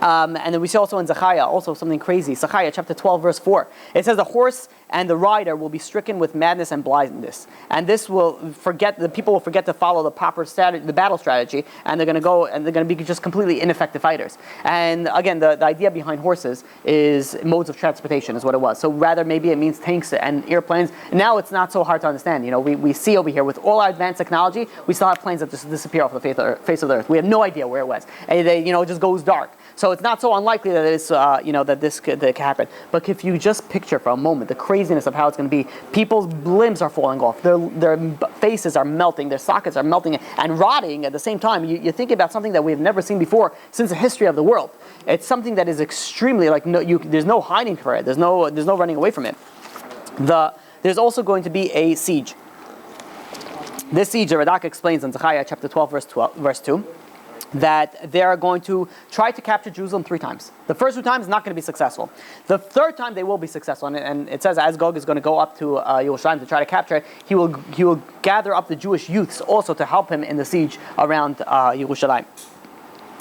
And then we see also in Zechariah, also something crazy. Zechariah chapter 12, verse 4. It says the horse and the rider will be stricken with madness and blindness. And the people will forget to follow the proper the battle strategy, and they're going to be just completely ineffective fighters. And again, the idea behind horses is modes of transportation is what it was. So rather maybe it means tanks and airplanes. Now it's not so hard to understand. We see over here with all our advanced technology, we still have planes that just disappear off the face of the earth. We have no idea where it was. And it just goes dark. So it's not so unlikely that it's, that this could happen. But if you just picture for a moment the craziness of how it's going to be, people's limbs are falling off, their faces are melting, their sockets are melting and rotting at the same time. You're thinking about something that we've never seen before since the history of the world. It's something that is extremely there's no hiding for it. There's no running away from it. There's also going to be a siege. This siege, the Radak explains in Zechariah chapter 12, verse 2. That they are going to try to capture Jerusalem 3 times. The first 2 times is not going to be successful. The third time they will be successful, and it says as Gog is going to go up to Yerushalayim to try to capture it, he will gather up the Jewish youths also to help him in the siege around Yerushalayim.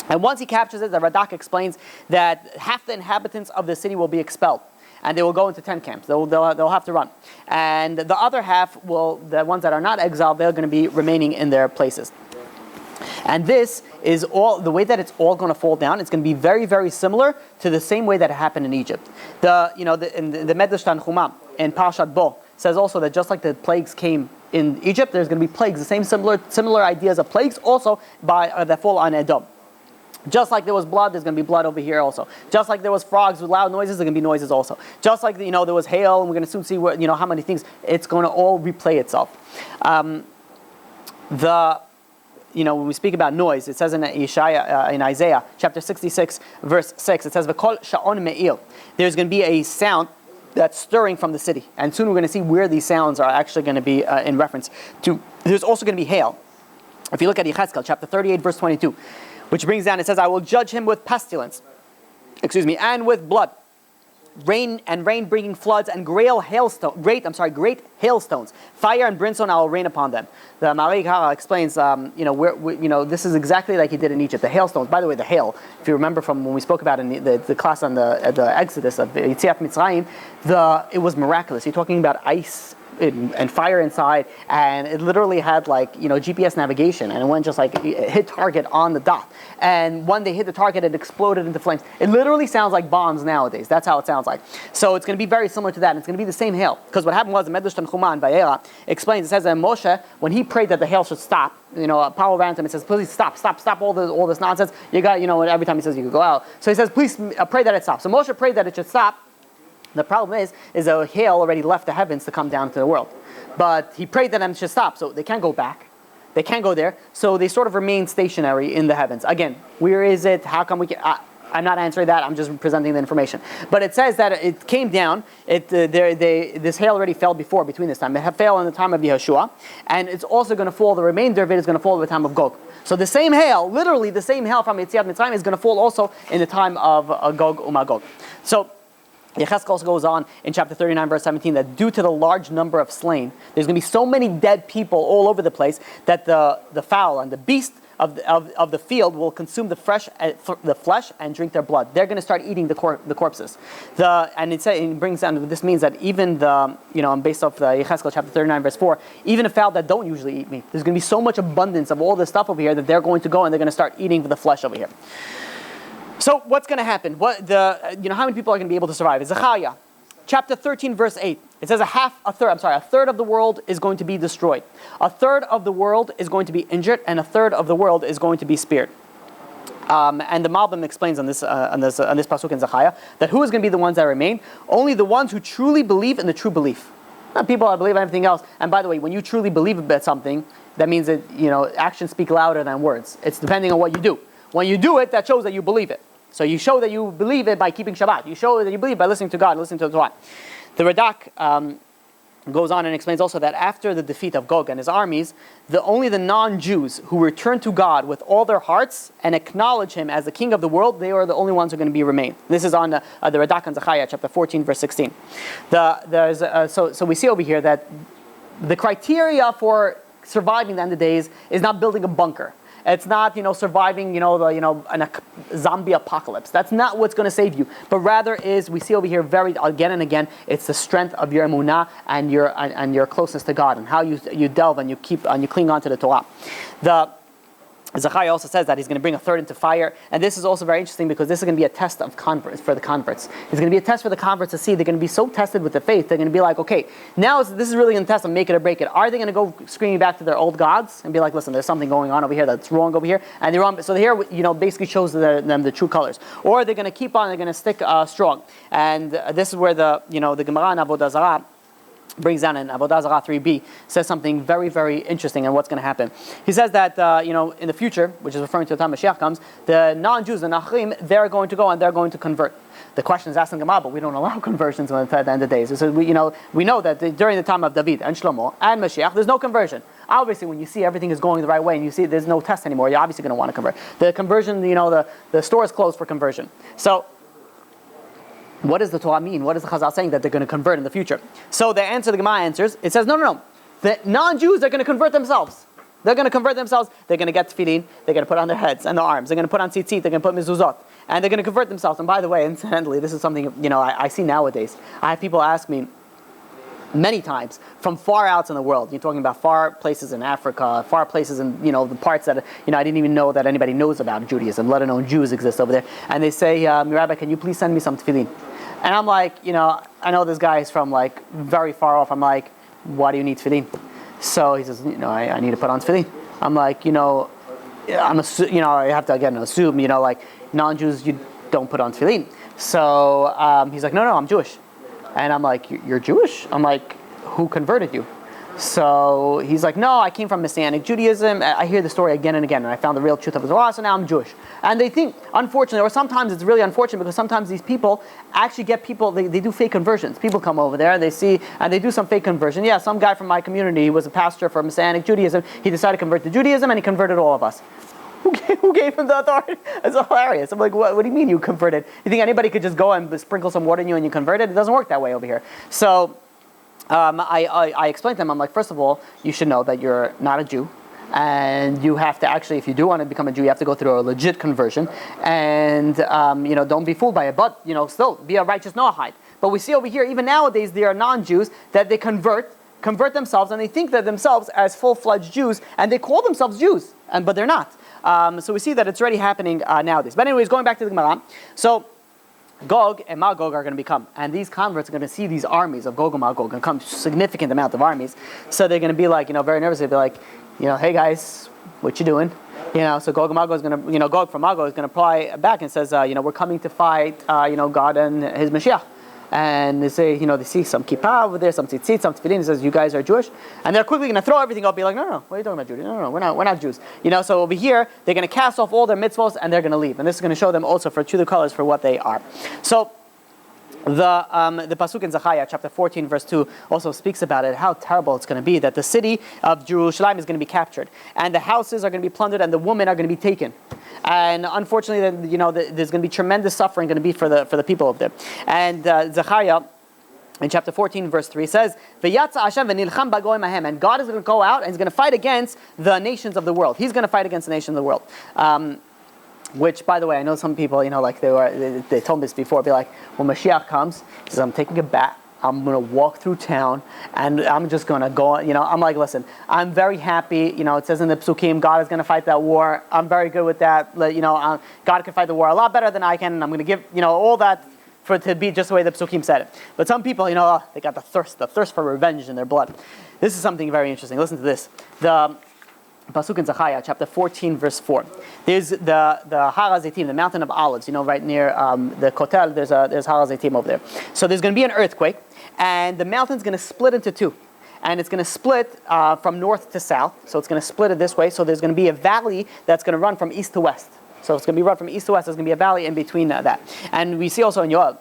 And once he captures it, the Radak explains that half the inhabitants of the city will be expelled. And they will go into tent camps. They'll have to run. And the other half the ones that are not exiled, they're going to be remaining in their places. And this is all the way that it's all going to fall down. It's going to be very, very similar to the same way that it happened in Egypt. In the Medrash Tanchuma in Parashat Bo says also that just like the plagues came in Egypt, there's going to be plagues, the same similar ideas of plagues also that fall on Edom. Just like there was blood, there's going to be blood over here also. Just like there was frogs with loud noises, there's going to be noises also. Just like there was hail, and we're going to soon see how many things. It's going to all replay itself. When we speak about noise, it says in Isaiah chapter 66, verse 6, it says, "V'kol sha'on me'il." There's going to be a sound that's stirring from the city. And soon we're going to see where these sounds are actually going to be in reference to. There's also going to be hail. If you look at Yechezkel chapter 38, verse 22, which brings down, it says, "I will judge him with pestilence, and with blood. Rain bringing floods and great hailstones, fire and brimstone I will rain upon them." The Marik explains, this is exactly like he did in Egypt. The hailstones, by the way, the hail. If you remember from when we spoke about in the class on the Exodus of Yetziat Mitzrayim, it was miraculous. You're talking about ice and fire inside, and it literally had like GPS navigation, and it went just like it hit target on the dot. And when they hit the target, it exploded into flames. It literally sounds like bombs nowadays. That's how it sounds like. So it's going to be very similar to that. And it's going to be the same hail, because what happened was the Medrash Tanchuma and Vayera explains. It says that Moshe, when he prayed that the hail should stop, Paro ran to him and says, "Please stop all this nonsense. You got every time he says you could go out. So he says, please pray that it stops." So Moshe prayed that it should stop. The problem is the hail already left the heavens to come down to the world. But he prayed that it should stop, so they can't go back. They can't go there. So they sort of remain stationary in the heavens. Again, where is it? How come we can... I'm not answering that. I'm just presenting the information. But it says that it came down. This hail already fell before, between this time. It fell in the time of Yehoshua. And it's also going to fall, the remainder of it is going to fall at the time of Gog. So the same hail, literally the same hail from Yetziat Mitzrayim is going to fall also in the time of Gog Umagog. So Yechezkel also goes on in chapter 39, verse 17, that due to the large number of slain, there's going to be so many dead people all over the place that the fowl and the beast of the field will consume the flesh and drink their blood. They're going to start eating the corpses. It brings down. This means that even based off the Yechezkel chapter 39, verse 4, even a fowl that don't usually eat meat, there's going to be so much abundance of all this stuff over here that they're going to go and they're going to start eating the flesh over here. So what's going to happen? How many people are going to be able to survive? Zechariah, chapter 13, verse 8. It says a third of the world is going to be destroyed. A third of the world is going to be injured, and a third of the world is going to be spared. And the Malbim explains on this pasuk in Zechariah that who is going to be the ones that remain? Only the ones who truly believe in the true belief. Not people that believe in everything else. And by the way, when you truly believe about something, that means that actions speak louder than words. It's depending on what you do. When you do it, that shows that you believe it. So you show that you believe it by keeping Shabbat. You show that you believe by listening to God, listening to the Torah. The Radak goes on and explains also that after the defeat of Gog and his armies, only the non-Jews who return to God with all their hearts and acknowledge Him as the King of the world, they are the only ones who are going to remain. This is on the Radak and Zechariah, chapter 14, verse 16. So we see over here that the criteria for surviving the end of days is not building a bunker. It's not, surviving, a zombie apocalypse. That's not what's going to save you. But rather is, we see over here again and again, it's the strength of your emunah and your closeness to God, and how you delve and you cling on to the Torah. Zechariah also says that he's going to bring a third into fire, and this is also very interesting because this is going to be a test of for the converts. It's going to be a test for the converts to see. They're going to be so tested with the faith. They're going to be like, okay, now this is really going to test them, make it or break it. Are they going to go screaming back to their old gods and be like, listen, there's something going on over here that's wrong over here, and they're wrong. So here, basically shows them the true colors. Or they're going to keep on. They're going to stick strong. And this is where the Gemara in Avodah Zarah brings down in Avodah Zarah 3b, says something very, very interesting and what's going to happen. He says that, in the future, which is referring to the time Mashiach comes, the non-Jews, the Nachrim, they're going to go and they're going to convert. The question is asked in Gemara, but we don't allow conversions at the end of the days. So we know that during the time of David and Shlomo and Mashiach, there's no conversion. Obviously, when you see everything is going the right way and you see there's no test anymore, you're obviously going to want to convert. The conversion, the store is closed for conversion. So, what does the Torah mean? What is the Chazal saying that they're going to convert in the future? So the Gemara answers, it says, no. The non-Jews are going to convert themselves. They're going to convert themselves. They're going to get tefillin. They're going to put on their heads and their arms. They're going to put on tzitzit. They're going to put mezuzot. And they're going to convert themselves. And by the way, incidentally, this is something, I see nowadays. I have people ask me many times from far outs in the world. You're talking about far places in Africa, far places in, the parts that, I didn't even know that anybody knows about Judaism, let alone Jews exist over there. And they say, Rabbi, can you please send me some tefillin? And I'm like, I know this guy is from very far off. I'm like, why do you need tefillin? So he says, I need to put on tefillin. I'm like, I have to again assume, non-Jews, you don't put on tefillin. So he's like, no, I'm Jewish. And I'm like, you're Jewish? I'm like, who converted you? So he's like, no, I came from Messianic Judaism. I hear the story again and again, and I found the real truth of the Torah, so now I'm Jewish. And they think, unfortunately, or sometimes it's really unfortunate, because sometimes these people actually get people, they do fake conversions. People come over there, they see, and they do some fake conversion. Yeah, some guy from my community, he was a pastor for Messianic Judaism, he decided to convert to Judaism, and he converted all of us. Who gave him the authority? It's hilarious. I'm like, what do you mean you converted? You think anybody could just go and sprinkle some water on you and you converted? It doesn't work that way over here. So I explained to them, I'm like, first of all, you should know that you're not a Jew. And you have to actually, if you do want to become a Jew, you have to go through a legit conversion. And, don't be fooled by it. But, still, be a righteous Noahide. But we see over here, even nowadays, there are non-Jews that they convert convert themselves, and they think that themselves as full-fledged Jews, and they call themselves Jews, but they're not. So we see that it's already happening nowadays. But anyways, going back to the Gemara, so Gog and Magog are going to become, and these converts are going to see these armies of Gog and Magog and come significant amount of armies. So they're going to be like, very nervous. They'll be like, hey guys, what you doing? So Gog and Magog is going to, Gog from Magog is going to reply back and says, we're coming to fight, God and His Mashiach. And they say, they see some kippah over there, some tzitzit, some tefillin. He says, you guys are Jewish. And they're quickly going to throw everything up, be like, no, what are you talking about, Judy? No, we're not Jews. So over here, they're going to cast off all their mitzvahs and they're going to leave. And this is going to show them also for true colors for what they are. So the pasuk in Zechariah chapter 14 verse 2 also speaks about it, how terrible it's going to be that the city of Jerusalem is going to be captured and the houses are going to be plundered and the women are going to be taken. And unfortunately, then there's going to be tremendous suffering going to be for the people of there. And Zechariah in chapter 14 verse 3 says, "V'yatza Hashem v'nilcham b'goyim ahem," and God is going to go out and He's going to fight against the nations of the world. He's going to fight against the nations of the world. Which, by the way, I know some people, like they told me this before, be like, when Mashiach comes, he says, I'm taking a bat, I'm going to walk through town, and I'm just going to go, I'm like, listen, I'm very happy, it says in the Psukim, God is going to fight that war, I'm very good with that, God can fight the war a lot better than I can, and I'm going to give, all that for it to be just the way the Psukim said it. But some people, they got the thirst for revenge in their blood. This is something very interesting. Listen to this. The pasuk in Zechariah, chapter 14, verse 4. There's the Har HaZeitim, the mountain of olives, right near the Kotel, there's Har HaZeitim over there. So there's going to be an earthquake, and the mountain's going to split into two. And it's going to split from north to south, so it's going to split it this way, so there's going to be a valley that's going to run from east to west. So it's going to be run from east to west, there's going to be a valley in between that. And we see also in Yoel,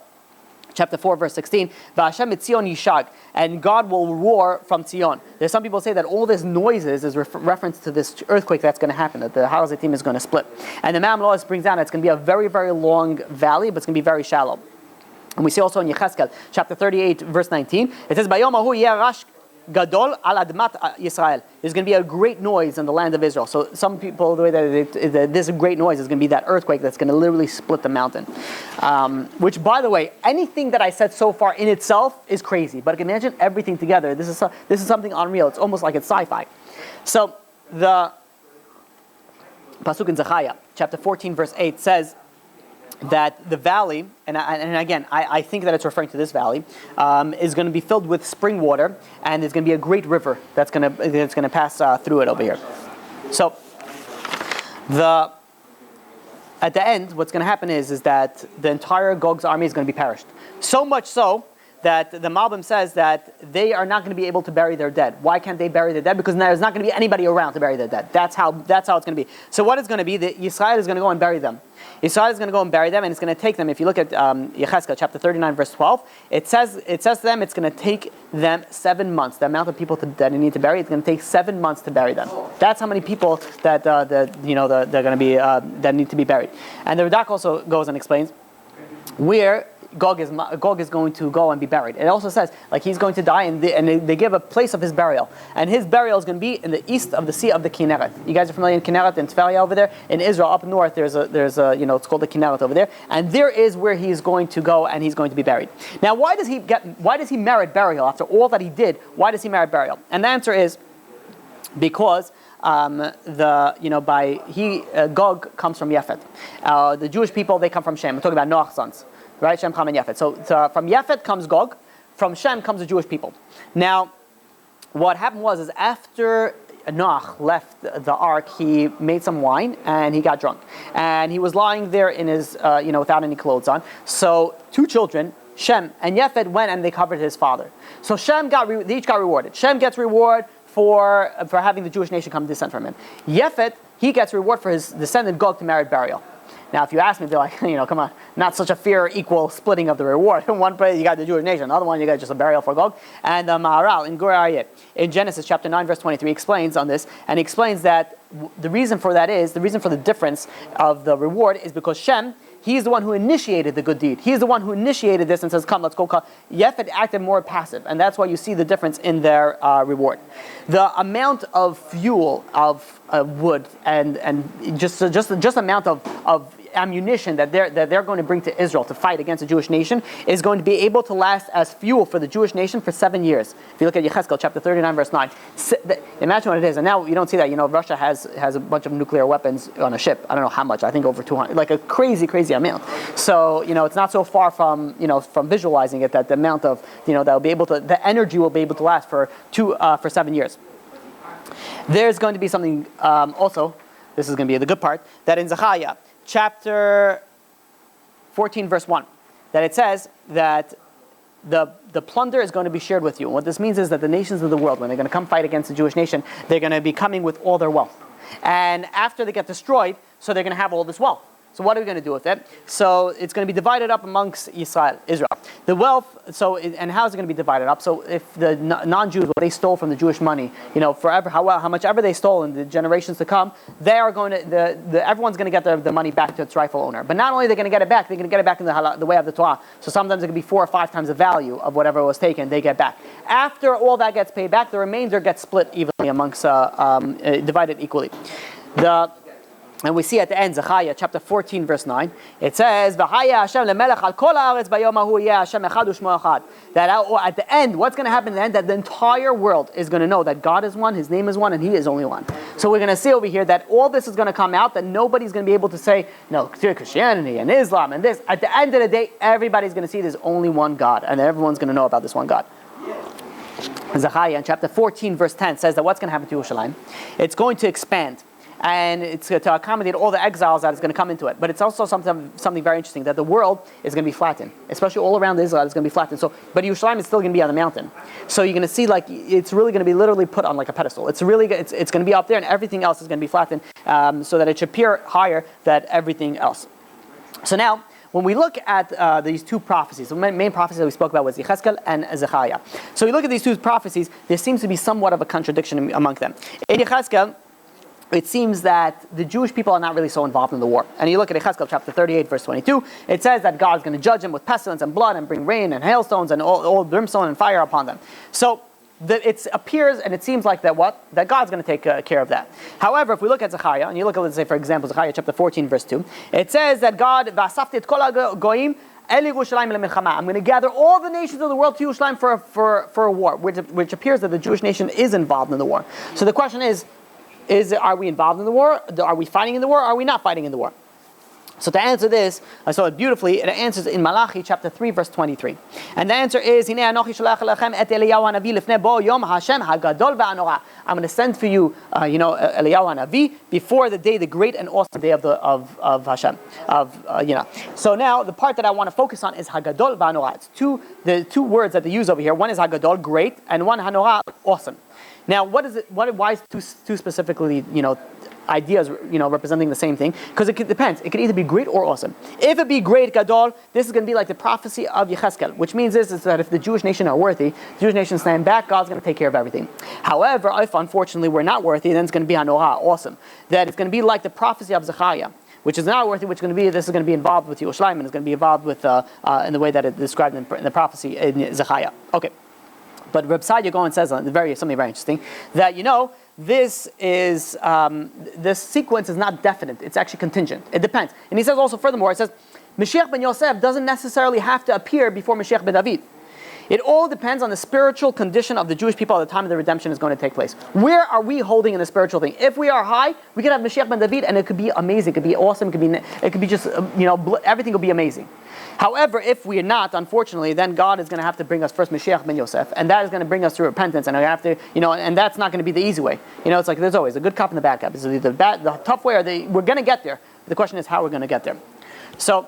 chapter 4, verse 16, V'Hashem etzion yishag, and God will roar from Tzion. There's some people say that all this noises is reference to this earthquake that's going to happen, that the Har HaZeitim is going to split. And the Ma'am Lois brings down, it's going to be a very, very long valley, but it's going to be very shallow. And we see also in Yechezkel, chapter 38, verse 19, it says, Bayom hahu yeh rash gadol al admat Yisrael. There's going to be a great noise in the land of Israel. So some people, the way that this great noise is going to be that earthquake that's going to literally split the mountain. Which, by the way, anything that I said so far in itself is crazy. But imagine everything together. This is something unreal. It's almost like it's sci-fi. So the pasuk in Zechariah, chapter 14, verse 8 says that the valley, and again, I think that it's referring to this valley, is going to be filled with spring water, and there's going to be a great river that's going to pass through it over here. So, at the end, what's going to happen is that the entire Gog's army is going to be perished. So much so that the Malbim says that they are not going to be able to bury their dead. Why can't they bury their dead? Because there's not going to be anybody around to bury their dead. That's how it's going to be. So what it's going to be, that Yisrael is going to go and bury them. Yisrael is going to go and bury them, and it's going to take them. If you look at Yechezkel chapter 39, verse 12, it says to them, it's going to take them 7 months. The amount of people that they need to bury, it's going to take 7 months to bury them. That's how many people that they're going to be that need to be buried. And the Radak also goes and explains where Gog is going to go and be buried. It also says, like, he's going to die, and they give a place of his burial. And his burial is going to be in the east of the Sea of the Kinneret. You guys are familiar in Kinneret and Tveria over there? In Israel, up north, there's a it's called the Kinneret over there. And there is where he's going to go, and he's going to be buried. Now, why does he merit burial? After all that he did, why does he merit burial? And the answer is because Gog comes from Yefet. The Jewish people, they come from Shem. I'm talking about Noach's sons. Right, Shem, Ham, and Yefet. So from Yefet comes Gog, from Shem comes the Jewish people. Now, what happened was after Noach left the ark, he made some wine and he got drunk, and he was lying there in his without any clothes on. So 2 children, Shem and Yefet, went and they covered his father. So Shem they each got rewarded. Shem gets reward for having the Jewish nation come descend from him. Yefet, he gets reward for his descendant Gog to merit burial. Now, if you ask me, they're like, come on, not such a fair, equal splitting of the reward. In one place, you got the Jewish nation. Another one, you got just a burial for Gog. And the Maharal in Gur Aryeh, in Genesis chapter 9, verse 23, explains on this, and he explains that the reason for the difference of the reward is because Shem, he's the one who initiated the good deed. He's the one who initiated this and says, come, let's go. Yefet acted more passive, and that's why you see the difference in their reward. The amount of fuel, of wood, and just amount of of ammunition that they're going to bring to Israel to fight against the Jewish nation is going to be able to last as fuel for the Jewish nation for 7 years. If you look at Yechezkel chapter 39 verse 9, imagine what it is. And now you don't see that. Russia has a bunch of nuclear weapons on a ship. I don't know how much. I think over 200, like a crazy amount. So it's not so far from from visualizing it that the amount of that will be able to, the energy will be able to last for 7 years. There's going to be something also. This is going to be the good part, that in Zechariah chapter 14 verse 1, that it says that the plunder is going to be shared with you. And what this means is that the nations of the world, when they're going to come fight against the Jewish nation, they're going to be coming with all their wealth. And after they get destroyed, so they're going to have all this wealth. So what are we going to do with it? So it's going to be divided up amongst Israel. The wealth, and how is it going to be divided up? So if the non-Jews, what they stole from the Jewish money, forever, how much ever they stole in the generations to come, they are going to, everyone's going to get the money back to its rightful owner. But not only are they going to get it back, they're going to get it back in the way of the Torah. So sometimes it could be 4 or 5 times the value of whatever was taken, they get back. After all that gets paid back, the remainder gets split evenly amongst, divided equally. And we see at the end, Zechariah chapter 14 verse 9, it says, "V'haya Hashem lemelech al kol haaretz bayom hahu yeh Hashem echad u'shmo echad." That at the end, what's going to happen at the end? That the entire world is going to know that God is one, His name is one, and He is only one. So we're going to see over here that all this is going to come out, that nobody's going to be able to say, no, Christianity and Islam and this. At the end of the day, everybody's going to see there's only one God, and everyone's going to know about this one God. Zechariah in chapter 14 verse 10 says that what's going to happen to Yerushalayim? It's going to expand. And it's to accommodate all the exiles that is going to come into it. But it's also something very interesting, that the world is going to be flattened, especially all around Israel. It's going to be flattened. But Yerushalayim is still going to be on the mountain. So you're going to see it's really going to be literally put on like a pedestal. It's going to be up there, and everything else is going to be flattened, so that it should appear higher than everything else. So now, when we look at these two prophecies, the main prophecy that we spoke about was Yechezkel and Zechariah. So we look at these two prophecies, there seems to be somewhat of a contradiction among them. In Yechezkel, it seems that the Jewish people are not really so involved in the war. And you look at Yechezkel chapter 38 verse 22, it says that God's going to judge them with pestilence and blood and bring rain and hailstones and all brimstone and fire upon them. So it appears and it seems like that God's going to take care of that. However, if we look at Zechariah, and you look at, let's say for example, Zechariah chapter 14 verse 2, it says that God, V'asafti et kol hagoyim el Yerushalayim le'milchama. I'm going to gather all the nations of the world to Yerushalayim for a war, which appears that the Jewish nation is involved in the war. So the question is, are we involved in the war? Are we fighting in the war? Are we not fighting in the war? So to answer this, I saw it beautifully. It answers in Malachi chapter 3 verse 23. And the answer is, I'm going to send for you, Eliyahu Hanavi before the day, the great and awesome day of Hashem. So now the part that I want to focus on is Hagadol v'Hanorah. It's the two words that they use over here. One is Hagadol, great, and one Hanorah, awesome. Now, what is it? Why is two specifically, ideas, representing the same thing? Because it depends. It could either be great or awesome. If it be great, Gadol, this is going to be like the prophecy of Yechezkel, which means this is that if the Jewish nation are worthy, the Jewish nation stand back, God's going to take care of everything. However, if unfortunately we're not worthy, then it's going to be Hanorah, awesome. That it's going to be like the prophecy of Zechariah, which is not worthy, this is going to be involved with Yerushalayim, and it's going to be involved with in the way that it's described in the prophecy in Zechariah. Okay. But Rabbi Yagon says something very interesting, that this sequence is not definite; it's actually contingent. It depends. And he says also furthermore, it says Mashiach ben Yosef doesn't necessarily have to appear before Mashiach ben David. It all depends on the spiritual condition of the Jewish people at the time of the redemption is going to take place. Where are we holding in the spiritual thing? If we are high, we can have Mashiach ben David, and it could be amazing, it could be awesome, it could be just everything will be amazing. However, if we are not, unfortunately, then God is going to have to bring us first Mashiach ben Yosef, and that is going to bring us through repentance, and we have to, and that's not going to be the easy way. It's like there's always a good cup and the bad cup. It's either the tough way, or we're going to get there. The question is how we're going to get there. So,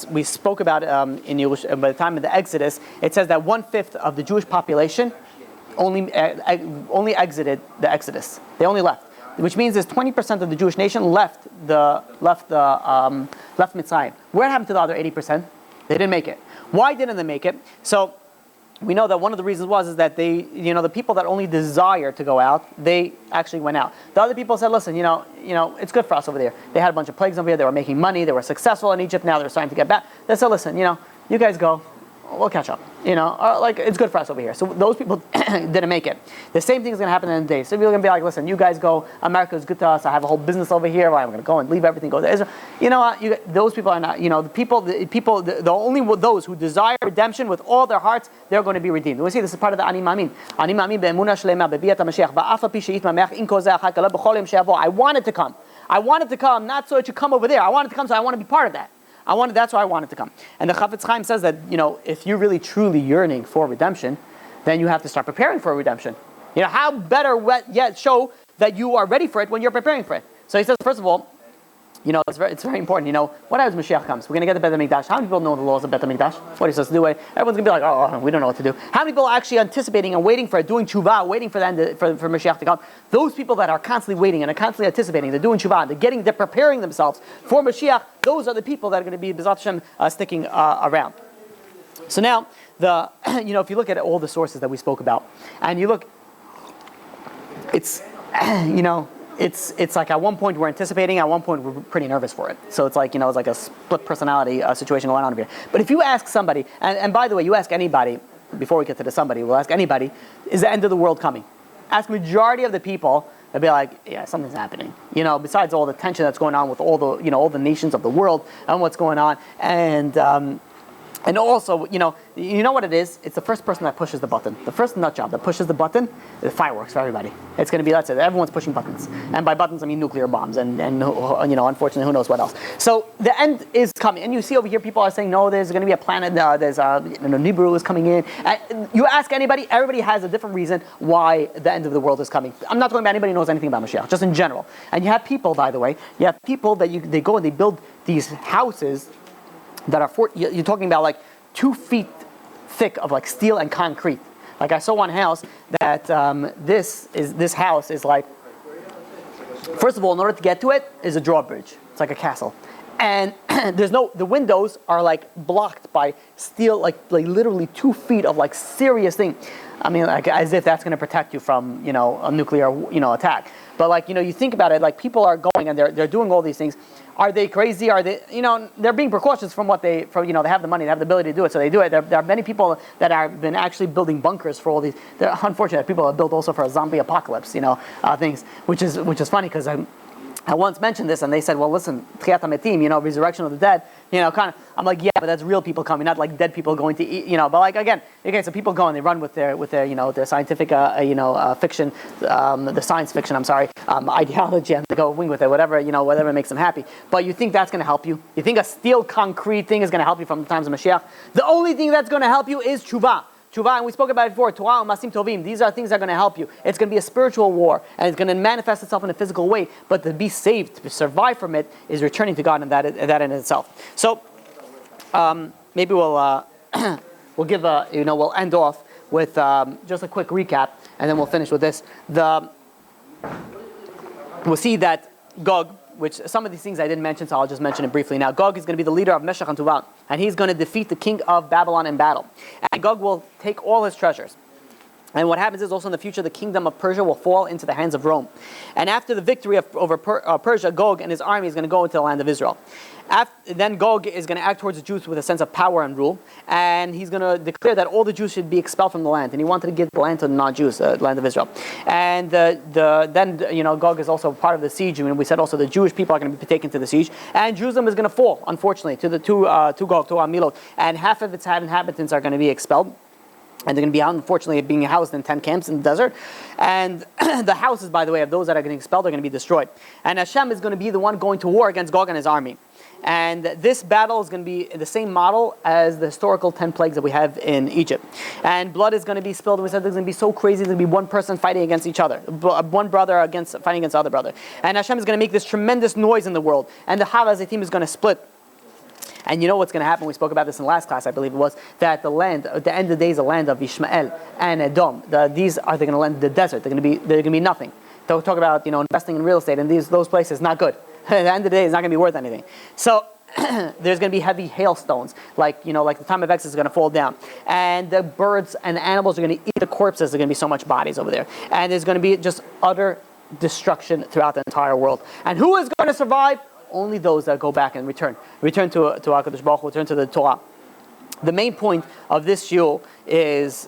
we spoke about by the time of the Exodus, it says that 1/5 of the Jewish population only exited the Exodus. They only left. Which means there's 20% of the Jewish nation left Mitzrayim. Where happened to the other 80%? They didn't make it. Why didn't they make it? So we know that one of the reasons is that they, the people that only desire to go out, they actually went out. The other people said, listen, it's good for us over there. They had a bunch of plagues over here. They were making money. They were successful in Egypt. Now they're starting to get back. They said, listen, you guys go. we'll catch up. Or like it's good for us over here. So those people didn't make it. The same thing is going to happen in the day. So people are going to be like, listen, you guys go. America is good to us. I have a whole business over here. I'm going to go and leave everything, go to Israel. You know what? Those people are not. The only those who desire redemption with all their hearts, they're going to be redeemed. We see this is part of the Ani Ma'amin. Ani Ma'amin be'emunah shlema be'biyat HaMashiach ba'af pi she'it ma'meach in kozeh achak ala b'chol yom she'yavo. I wanted to come. I wanted to come, not so it should come over there. I wanted to come, so I want to be part of that. That's why I wanted to come. And the Chafetz Chaim says that, if you're really truly yearning for redemption, then you have to start preparing for redemption. How better yet show that you are ready for it when you're preparing for it. So he says, first of all, it's very important. What happens when Mashiach comes? We're going to get the Bet HaMikdash. How many people know the laws of Bet HaMikdash? What are you supposed to do? Everyone's going to be like, oh, we don't know what to do. How many people are actually anticipating and waiting for it, doing tshuva, waiting for for Mashiach to come? Those people that are constantly waiting and are constantly anticipating, they're doing tshuva, they're preparing themselves for Mashiach. Those are the people that are going to be B'ezrat Hashem sticking around. So now, if you look at all the sources that we spoke about, and you look, it's like at one point we're anticipating, at one point we're pretty nervous for it. So it's like, it's like a split personality situation going on over here. But if you ask somebody, and by the way, you ask anybody, before we get to the somebody, we'll ask anybody, is the end of the world coming? Ask majority of the people, they'll be like, yeah, something's happening. Besides all the tension that's going on with all the nations of the world and what's going on. And also, you know what it is? It's the first person that pushes the button. The first nut job that pushes the button, the fireworks for everybody. It's going to be, that's it. Everyone's pushing buttons. And by buttons, I mean nuclear bombs. And unfortunately, who knows what else. So the end is coming. And you see over here, people are saying, no, there's going to be a planet, Nibiru is coming in. And you ask anybody, everybody has a different reason why the end of the world is coming. I'm not talking about anybody who knows anything about Mashiach, just in general. And you have people, by the way, that they go and they build these houses that are you're talking about like 2 feet thick of like steel and concrete. Like I saw one house that this house is like, first of all, in order to get to it is a drawbridge. It's like a castle, and the windows are like blocked by steel, like literally 2 feet of like serious thing. I mean, like as if that's going to protect you from a nuclear attack. But you think about it, like people are going and they're doing all these things. Are they crazy? Are they, they're being precautious they have the money, they have the ability to do it, so they do it. There are many people that have been actually building bunkers for all these. They're unfortunate people are built also for a zombie apocalypse, things, which is funny because I once mentioned this and they said, well, listen, Tchiyat HaMetim, resurrection of the dead, I'm like, yeah, but that's real people coming, not like dead people going to eat, but like again, okay, so people go and they run with their their scientific, fiction, the science fiction, ideology, and they go wing with it, whatever makes them happy. But you think that's going to help you? You think a steel concrete thing is going to help you from the times of Mashiach? The only thing that's going to help you is tshuva. Tshuva, and we spoke about it before, Torah and Masim Tovim. These are things that are going to help you. It's going to be a spiritual war, and it's going to manifest itself in a physical way. But to be saved, to survive from it, is returning to God in that in itself. So, maybe we'll give we'll end off with just a quick recap, and then we'll finish with this. We'll see that Gog, which some of these things I didn't mention, so I'll just mention it briefly now. Gog is going to be the leader of Meshech and Tuval, and he's going to defeat the king of Babylon in battle. And Gog will take all his treasures. And what happens is also in the future, the kingdom of Persia will fall into the hands of Rome. And after the victory over Persia, Gog and his army is going to go into the land of Israel. Then Gog is going to act towards the Jews with a sense of power and rule, and he's going to declare that all the Jews should be expelled from the land, and he wanted to give the land to the non-Jews, the land of Israel. And then Gog is also part of the siege, and we said also the Jewish people are going to be taken to the siege, and Jerusalem is going to fall, unfortunately, to Gog, to Amilot, and half of its inhabitants are going to be expelled. And they're going to be, unfortunately, being housed in 10 camps in the desert. And the houses, by the way, of those that are getting expelled are going to be destroyed. And Hashem is going to be the one going to war against Gog and his army. And this battle is going to be the same model as the historical 10 plagues that we have in Egypt. And blood is going to be spilled. We said there's going to be so crazy. There's going to be one person fighting against each other. One brother fighting against the other brother. And Hashem is going to make this tremendous noise in the world. And the Har HaZeitim is going to split. And you know what's going to happen? We spoke about this in the last class, I believe it was, that the land, at the end of the day, is the land of Ishmael and Edom. These are going to land the desert. They're going to be nothing. They'll talk about investing in real estate, and those places not good. At the end of the day, it's not going to be worth anything. So there's going to be heavy hailstones, like the time of Exodus is going to fall down, and the birds and the animals are going to eat the corpses. There's going to be so much bodies over there, and there's going to be just utter destruction throughout the entire world. And who is going to survive? Only those that go back and return to HaKadosh Baruch Hu, return to the Torah. The main point of this shiur is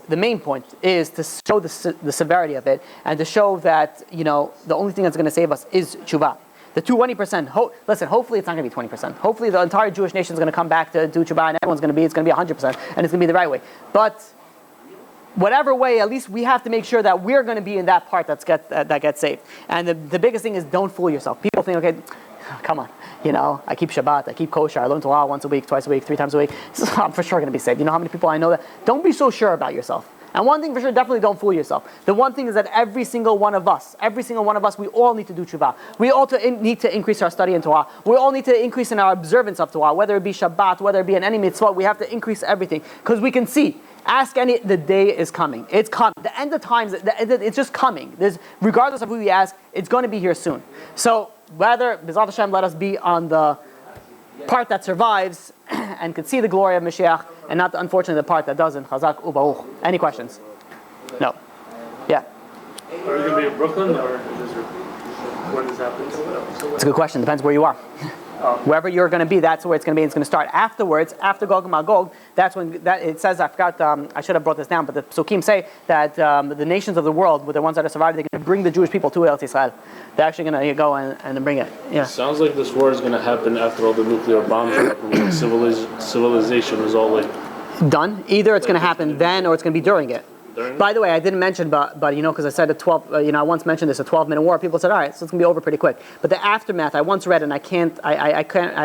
to show the severity of it and to show that the only thing that's going to save us is tshuva. The 20%. Listen, hopefully it's not going to be 20%. Hopefully the entire Jewish nation is going to come back to do tshuva, and it's going to be 100%, and it's going to be the right way. But whatever way, at least we have to make sure that we're going to be in that part that gets saved. And the biggest thing is, don't fool yourself. People think, okay, come on, I keep Shabbat, I keep kosher, I learn Torah once a week, twice a week, 3 times a week, so I'm for sure going to be saved. You know how many people I know that? Don't be so sure about yourself. And one thing for sure, definitely don't fool yourself. The one thing is that every single one of us, we all need to do tshuva. We all need to increase our study in Torah. We all need to increase in our observance of Torah, whether it be Shabbat, whether it be in any mitzvah. We have to increase everything because we can see. The day is coming. It's coming. The end of times, it's just coming. Regardless of who we ask, it's going to be here soon. So whether, B'ezrat Hashem, let us be on the part that survives and can see the glory of Mashiach, and not, unfortunately, the part that doesn't. Chazak u'baruch. Any questions? No. Yeah. Are you going to be in Brooklyn or when this happens? It's a good question. Depends where you are. Wherever you're going to be, that's where it's going to be. It's going to start afterwards, after Gog and Magog. That's when it says. I forgot. I should have brought this down, but the Psukim say that the nations of the world, with the ones that are surviving, they're going to bring the Jewish people to Eretz Yisrael. They're actually going to go and bring it. Yeah. Sounds like this war is going to happen after all the nuclear bombs happen. When civilization is all done. Either it's going to happen then, or it's going to be during it. By the way, I didn't mention, but because I said a 12, I once mentioned this, a 12-minute war. People said, all right, so it's gonna be over pretty quick. But the aftermath, I once read, and I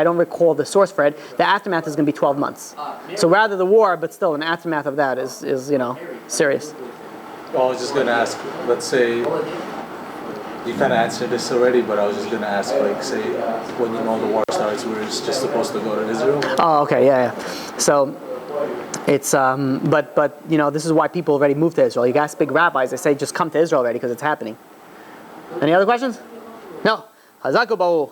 don't recall the source for it. The aftermath is gonna be 12 months. So rather the war, but still, an aftermath of that is serious. Well, I was just gonna ask. Let's say you kind of answered this already, but I was just gonna ask, say when the war starts, we're just supposed to go to Israel. Oh, okay, yeah. So. It's but this is why people already moved to Israel. You ask big rabbis, they say just come to Israel already because it's happening. Any other questions? No. Hazaku Baruch.